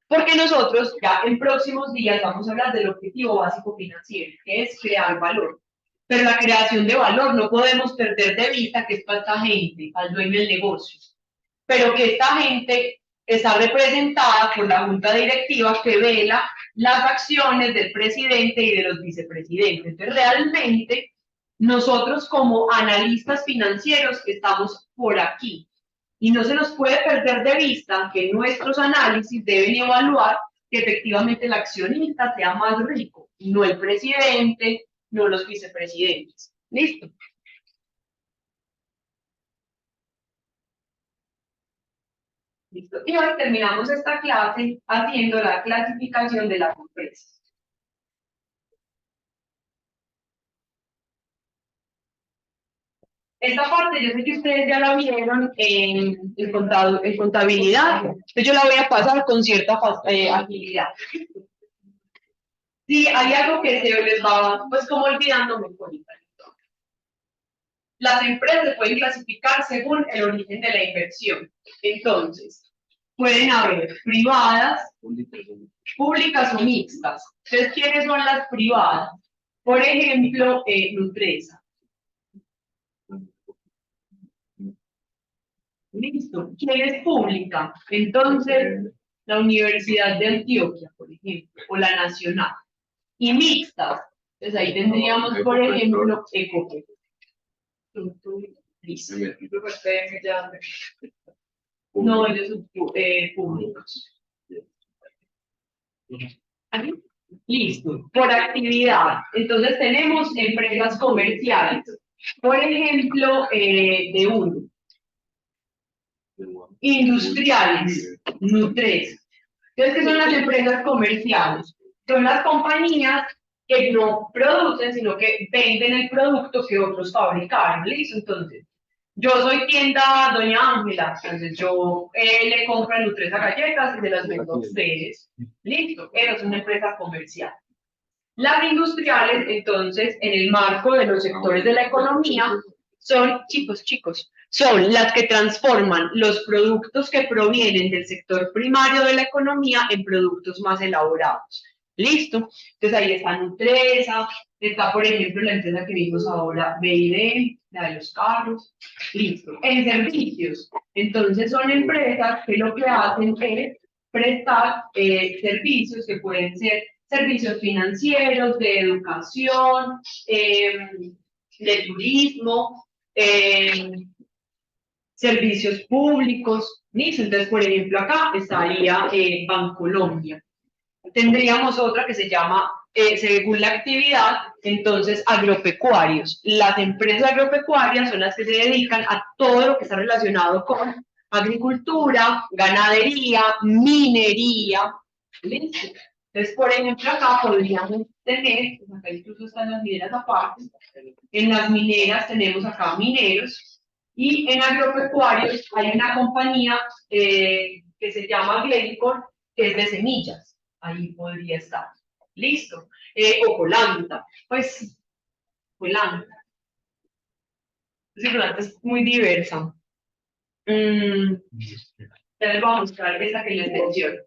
Porque nosotros ya en próximos días vamos a hablar del objetivo básico financiero, que es crear valor. Pero la creación de valor no podemos perder de vista que es para esta gente, al dueño del negocio. Pero que esta gente está representada por la junta directiva que vela las acciones del presidente y de los vicepresidentes. Entonces, realmente, nosotros como analistas financieros estamos por aquí. Y no se nos puede perder de vista que nuestros análisis deben evaluar que efectivamente el accionista sea más rico, no el presidente, no los vicepresidentes. ¿Listo? Listo. Y hoy terminamos esta clase haciendo la clasificación de las empresas. Esta parte yo sé que ustedes ya la vieron en contabilidad, entonces yo la voy a pasar con cierta agilidad. Si hay algo que se les va, pues como olvidando, me cuentan. Las empresas pueden clasificar según el origen de la inversión. Entonces, pueden haber privadas, públicas o mixtas. Entonces, ¿quiénes son las privadas? Por ejemplo, Nutresa. Listo. ¿Quién es pública? Entonces, la Universidad de Antioquia, por ejemplo, o la Nacional. Y mixtas. Entonces, ahí tendríamos, por ejemplo, Ecopetrol. Listo. No, ellos son públicos. ¿Aquí? Listo. Por actividad. Entonces tenemos empresas comerciales. Por ejemplo, de uno. Industriales. Nutresa. Entonces, ¿qué son las empresas comerciales? Son las compañías que no producen, sino que venden el producto que otros fabricaron. ¿Listo? Entonces, yo soy tienda Doña Ángela, entonces yo le compro a Nutresa galletas y se las vendo a ustedes. Listo, pero es una empresa comercial. Las industriales, entonces, en el marco de los sectores de la economía, son, chicos, son las que transforman los productos que provienen del sector primario de la economía en productos más elaborados. ¿Listo? Entonces ahí está Nutresa, está por ejemplo la empresa que vimos ahora, BID, la de los carros. Listo. En servicios, entonces son empresas que lo que hacen es prestar servicios que pueden ser servicios financieros, de educación, de turismo, servicios públicos. ¿Listo? Entonces, por ejemplo, acá estaría Bancolombia. Tendríamos otra que se llama, según la actividad, entonces agropecuarios. Las empresas agropecuarias son las que se dedican a todo lo que está relacionado con agricultura, ganadería, minería. ¿Listo? Entonces, por ejemplo, acá podríamos tener, pues acá incluso están las mineras aparte, en las mineras tenemos acá mineros, y en agropecuarios hay una compañía que se llama Glencore, que es de semillas. Ahí podría estar. Listo. O Colanta. Pues, Colanta. Colanta es muy diversa. Ya les voy a mostrar esta que les menciono.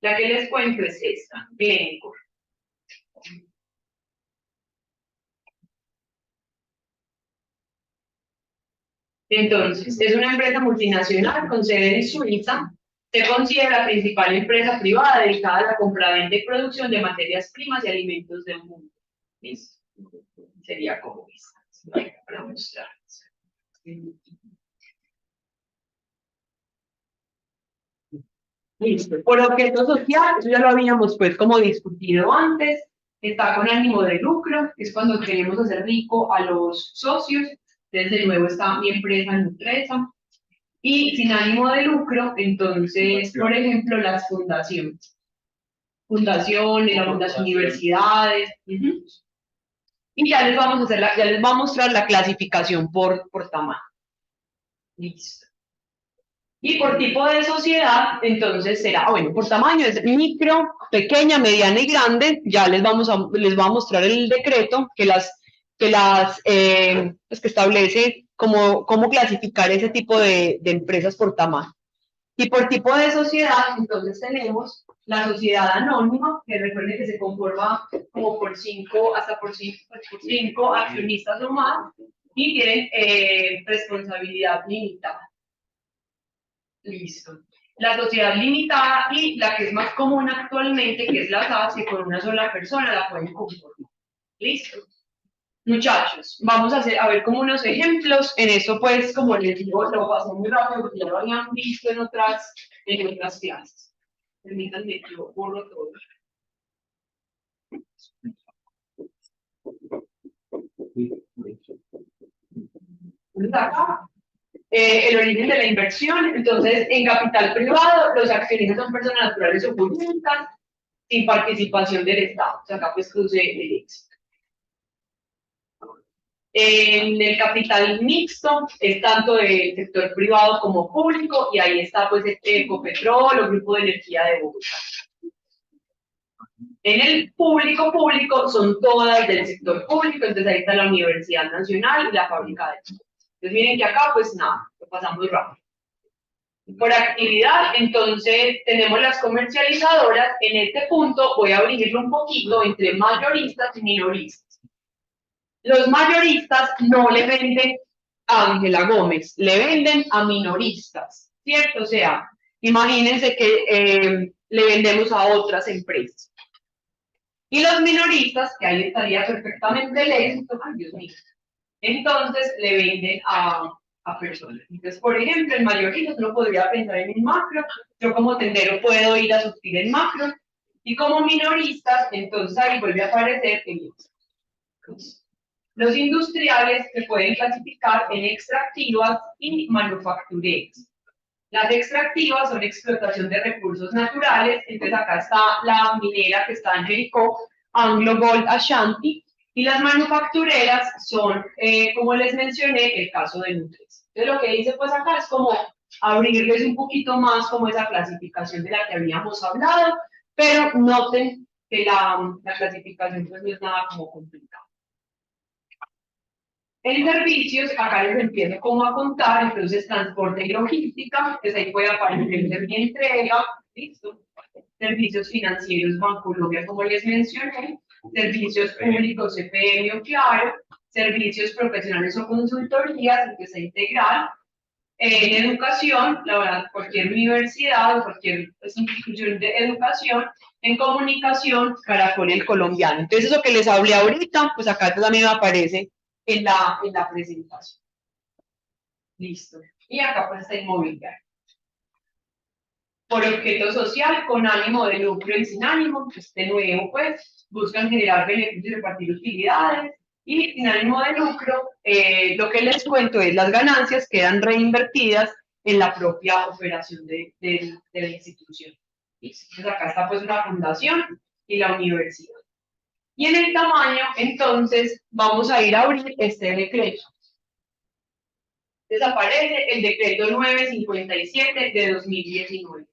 La que les cuento es esta, Glencore. Entonces, es una empresa multinacional con sede en Suiza. Se considera la principal empresa privada dedicada a la compraventa y producción de materias primas y alimentos del mundo. ¿Listo? Sería como esta, para mostrar. Listo. Por objeto social, eso ya lo habíamos pues como discutido antes, está con ánimo de lucro, es cuando queremos hacer rico a los socios. Entonces, de nuevo está mi empresa Nutresa. Y sin ánimo de lucro, entonces, por ejemplo, las fundaciones. Fundaciones, las universidades. Y ya les vamos a hacer ya les voy a mostrar la clasificación por tamaño. Listo. Y por tipo de sociedad, entonces será, bueno, por tamaño es micro, pequeña, mediana y grande. Ya les voy a mostrar el decreto que pues que establece cómo clasificar ese tipo de empresas por tamaño. Y por tipo de sociedad, entonces tenemos la sociedad anónima, que recuerden que se conforma como por 5, hasta por 5 accionistas o más, y tienen responsabilidad limitada. Listo. La sociedad limitada y la que es más común actualmente, que es la SAS, que con una sola persona la pueden conformar. Listo. Muchachos, vamos a ver como unos ejemplos. En eso, pues, como les digo, lo pasé muy rápido porque ya lo habían visto en otras clases. Permítanme, yo borro todo. Entonces, acá, el origen de la inversión. Entonces, en capital privado, los accionistas son personas naturales o jurídicas sin participación del Estado. O sea, acá pues cruce el éxito. En el capital mixto es tanto del sector privado como público, y ahí está pues Ecopetrol o Grupo de Energía de Bogotá. En el público son todas del sector público, entonces ahí está la Universidad Nacional y la Fábrica de Chile. Entonces miren que acá pues nada, lo pasamos rápido. Por actividad, entonces tenemos las comercializadoras. En este punto voy a abrirlo un poquito entre mayoristas y minoristas. Los mayoristas no le venden a Ángela Gómez, le venden a minoristas, ¿cierto? O sea, imagínense que le vendemos a otras empresas. Y los minoristas, que ahí estaría perfectamente el éxito, ay Dios mío, entonces le venden a personas. Entonces, por ejemplo, en mayoristas uno podría pensar en un macro, yo como tendero puedo ir a surtir en macro, y como minoristas, entonces ahí vuelve a aparecer el éxito. Los industriales se pueden clasificar en extractivas y manufactureras. Las extractivas son explotación de recursos naturales, entonces acá está la minera que está en Jericó, Anglo Gold Ashanti, y las manufactureras son, como les mencioné, el caso de Nutres. Entonces lo que dice pues acá es como abrirles un poquito más como esa clasificación de la que habíamos hablado, pero noten que la clasificación pues no es nada como complicada. En servicios, acá les empiezo como a contar, entonces transporte y logística, pues ahí puede aparecer servicio y entrega, listo. Servicios financieros, Bancolombia, como les mencioné, servicios públicos, CPM o Claro, servicios profesionales o consultorías, empresa integral, en educación, la verdad, cualquier universidad o cualquier institución de educación, en comunicación, Caracol el colombiano. Entonces, eso que les hablé ahorita, pues acá también me aparece en la presentación. Listo. Y acá pues está inmobiliario. Por objeto social, con ánimo de lucro y sin ánimo, pues de nuevo pues buscan generar beneficios y repartir utilidades, y sin ánimo de lucro, lo que les cuento es las ganancias quedan reinvertidas en la propia operación de la institución. Entonces acá está pues una fundación y la universidad. Y en el tamaño, entonces, vamos a ir a abrir este decreto. Desaparece el decreto 957 de 2019.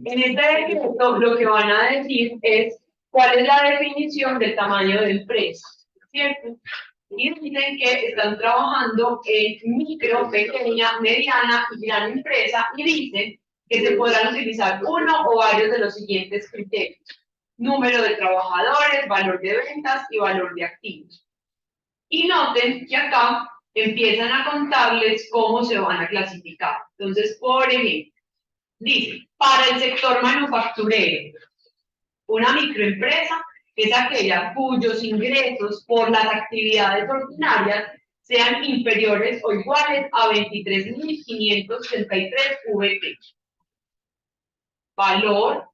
En este decreto lo que van a decir es cuál es la definición del tamaño de empresa, ¿cierto? Y dicen que están trabajando en micro, pequeña, mediana y gran empresa, y dicen que se podrán utilizar uno o varios de los siguientes criterios: número de trabajadores, valor de ventas y valor de activos. Y noten que acá empiezan a contarles cómo se van a clasificar. Entonces, por ejemplo, dice, para el sector manufacturero, una microempresa es aquella cuyos ingresos por las actividades ordinarias sean inferiores o iguales a 23.563 VT. Valor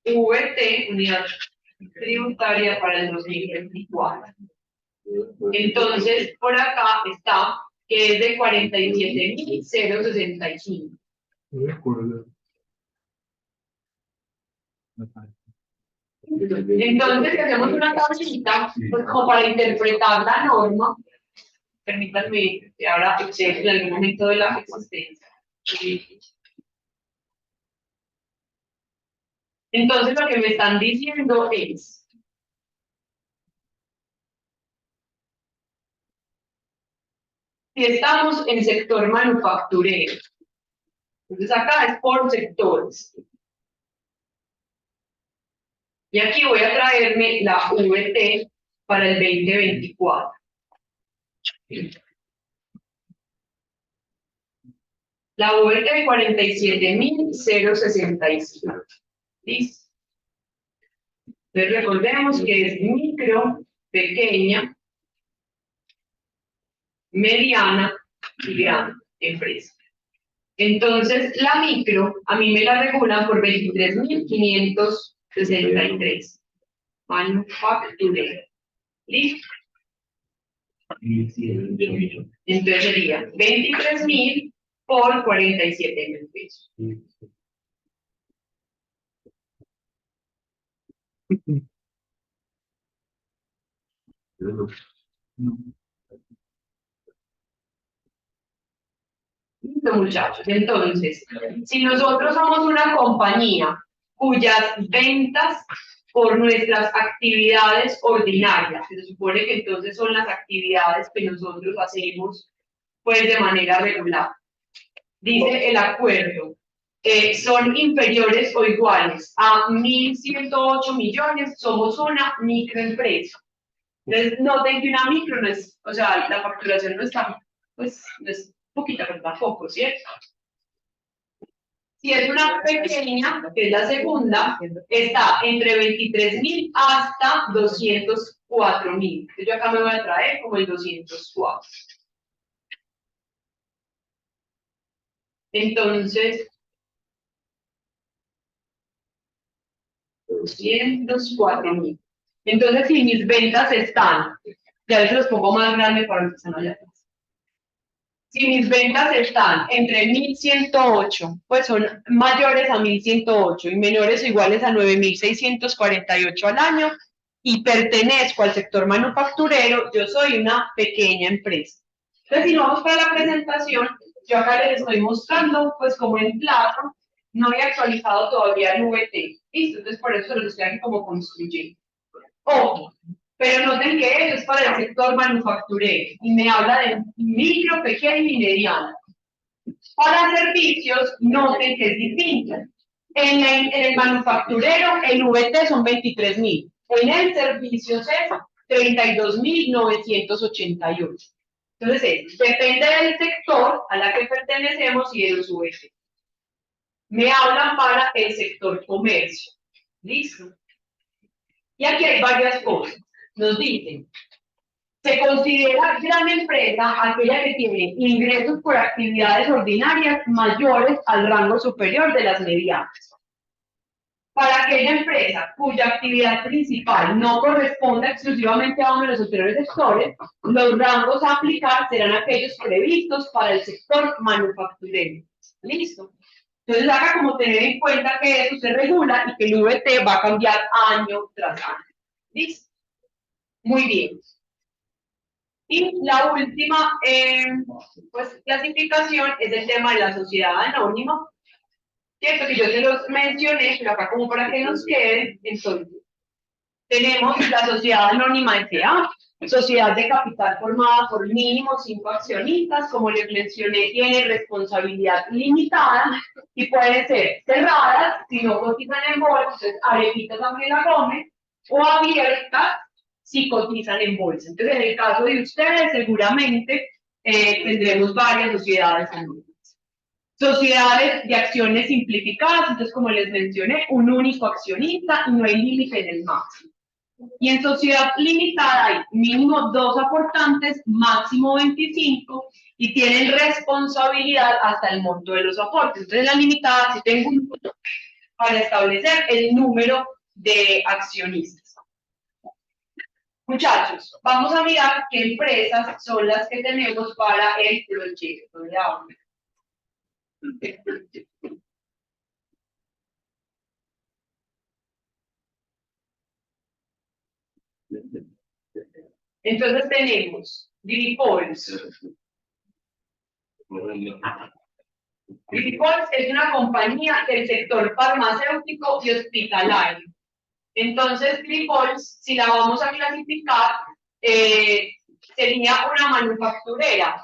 VT, unidad tributaria para el 2024. Entonces, por acá está que es de 47.065. Entonces, hacemos una tablita pues, como para interpretar la norma. Permítanme que ahora cheque en algún momento de la existencia. Entonces lo que me están diciendo es, si estamos en sector manufacturero, entonces acá es por sectores. Y aquí voy a traerme la VT para el 2024. La VT de 47.065. ¿Listo? Entonces recordemos que es micro, pequeña, mediana y grande empresa. Entonces, la micro, a mí me la regulan por 23.563. Manufacturero. ¿Listo? Entonces sería 23.000 por 47.000 pesos. Listo, muchachos. Entonces, si nosotros somos una compañía cuyas ventas por nuestras actividades ordinarias, se supone que entonces son las actividades que nosotros hacemos pues de manera regular. Dice el acuerdo, son inferiores o iguales a 1.108 millones, somos una microempresa. Entonces, noten que una micro no es, o sea, la facturación no está, pues, no es poquita, pero tampoco, ¿cierto? Si es una pequeña, que es la segunda, está entre 23.000 hasta 204.000. Entonces, yo acá me voy a traer como el 204. Entonces, 204.000. Entonces, si mis ventas están, ya se los pongo más grande para que se no haya atrás. Si mis ventas están entre 1.108, pues son mayores a 1.108 y menores o iguales a 9.648 al año y pertenezco al sector manufacturero, yo soy una pequeña empresa. Entonces, si vamos para la presentación, yo acá les estoy mostrando, pues como en plazo, no había actualizado todavía el VT. ¿Listo? Entonces, por eso se los estoy aquí como construyendo. Ojo, pero noten que eso es para el sector manufacturero y me habla de micro, pequeño y mediano. Para servicios, noten que es distinto. En el manufacturero, el VT son 23.000. En el servicio es 32.988. Entonces, depende del sector a la que pertenecemos y de los VT. Me hablan para el sector comercio. ¿Listo? Y aquí hay varias cosas. Nos dicen, se considera gran empresa aquella que tiene ingresos por actividades ordinarias mayores al rango superior de las medianas. Para aquella empresa cuya actividad principal no corresponda exclusivamente a uno de los superiores sectores, los rangos a aplicar serán aquellos previstos para el sector manufacturero. ¿Listo? Entonces, haga como tener en cuenta que eso se regula y que el VT va a cambiar año tras año. ¿Listo? Muy bien. Y la última pues, clasificación es el tema de la sociedad anónima, ¿cierto? Que yo se los mencioné, pero acá como para que nos quede, entonces, tenemos la sociedad anónima S.A., sociedad de capital formada por mínimo 5 accionistas, como les mencioné, tiene responsabilidad limitada y pueden ser cerradas, si no cotizan en bolsa, entonces Arepitas Ángela Gómez, o abiertas, si cotizan en bolsa. Entonces, en el caso de ustedes, seguramente tendremos varias sociedades anónimas. Sociedades de acciones simplificadas, entonces, como les mencioné, un único accionista y no hay límite en el máximo. Y en sociedad limitada hay mínimo 2 aportantes, máximo 25, y tienen responsabilidad hasta el monto de los aportes. Entonces, la limitada sí tengo un punto para establecer el número de accionistas. Muchachos, vamos a mirar qué empresas son las que tenemos para el proyecto de aula. Entonces tenemos Grifols. Grifols es una compañía del sector farmacéutico y hospitalario. Entonces, Grifols, si la vamos a clasificar, sería una manufacturera.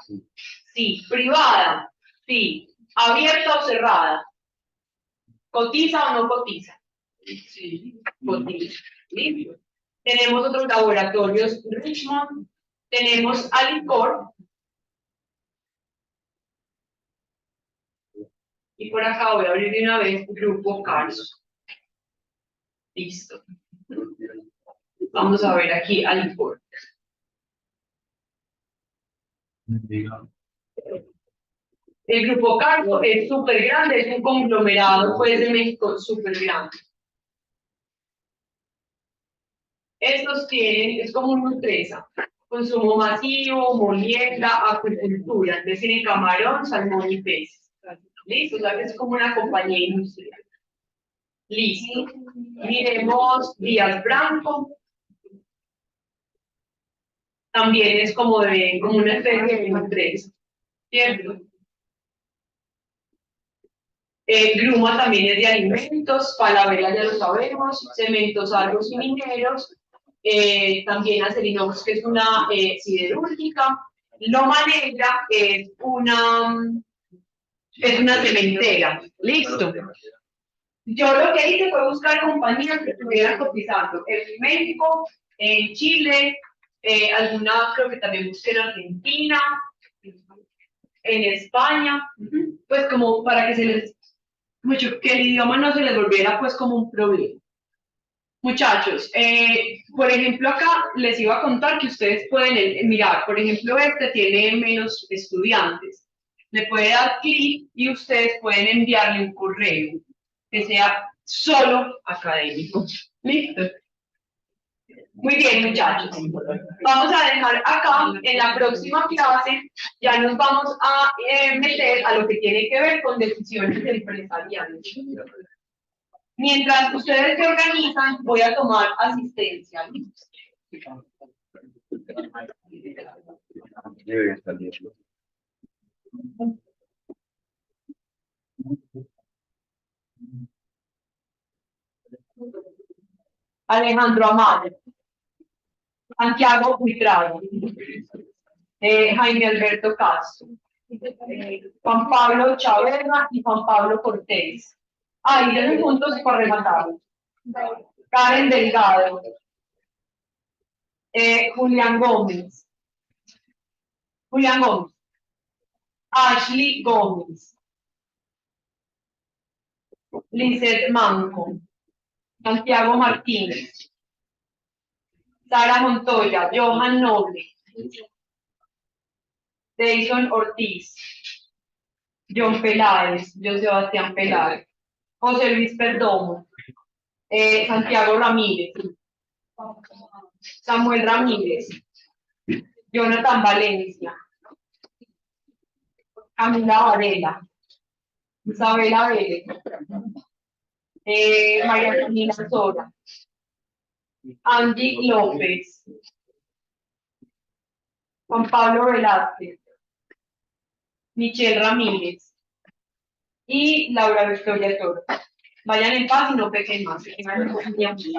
Sí. Privada. Sí. Abierta o cerrada. ¿Cotiza o no cotiza? Sí. Cotiza. ¿Listo? Tenemos otros laboratorios Richmond. Tenemos Alicor. Y por acá voy a abrir de una vez Grupo Carso. Listo. Vamos a ver aquí Alicor. El Grupo Carso es súper grande, es un conglomerado pues, de México súper grande. Estos tienen, es como una empresa, consumo masivo, molienda, acuicultura, entonces tienen camarón, salmón y peces. Listo, o sea que es como una compañía industrial. Listo. Miremos Díaz Branco. También es como una especie de empresa, ¿cierto? Gruma también es de alimentos, Falabella ya lo sabemos, Cementos Argos y Mineros, también Acerinox, que es una siderúrgica, Loma Negra es una cementera. Listo. Yo lo que hice fue buscar compañías que estuvieran cotizando en México, en Chile, alguna creo que también busqué en Argentina, en España, pues como para que se les que el idioma no se les volviera pues como un problema. Muchachos, por ejemplo acá les iba a contar que ustedes pueden mirar, por ejemplo este tiene menos estudiantes, le puede dar clic y ustedes pueden enviarle un correo que sea solo académico. ¿Listo? Muy bien, muchachos. Vamos a dejar acá, en la próxima clase, ya nos vamos a meter a lo que tiene que ver con decisiones empresariales. Mientras ustedes se organizan, voy a tomar asistencia. Alejandro Amado. Santiago Buitrago, Jaime Alberto Castro, Juan Pablo Chaverra y Juan Pablo Cortés. Ahí tienen puntos para rematar. Karen Delgado, Julián Gómez, Ashley Gómez, Lizeth Manco, Santiago Martínez, Sara Montoya, Johan Noble, Deison Ortiz, John Peláez, Sebastián Peláez, José Luis Perdomo, Santiago Ramírez, Samuel Ramírez, Jonathan Valencia, Camila Varela, Isabela Vélez, María Camila Sora, Andy López, Juan Pablo Velázquez, Michelle Ramírez y Laura Victoria Toro. Vayan en paz y no pequen más. Que tengan un día muy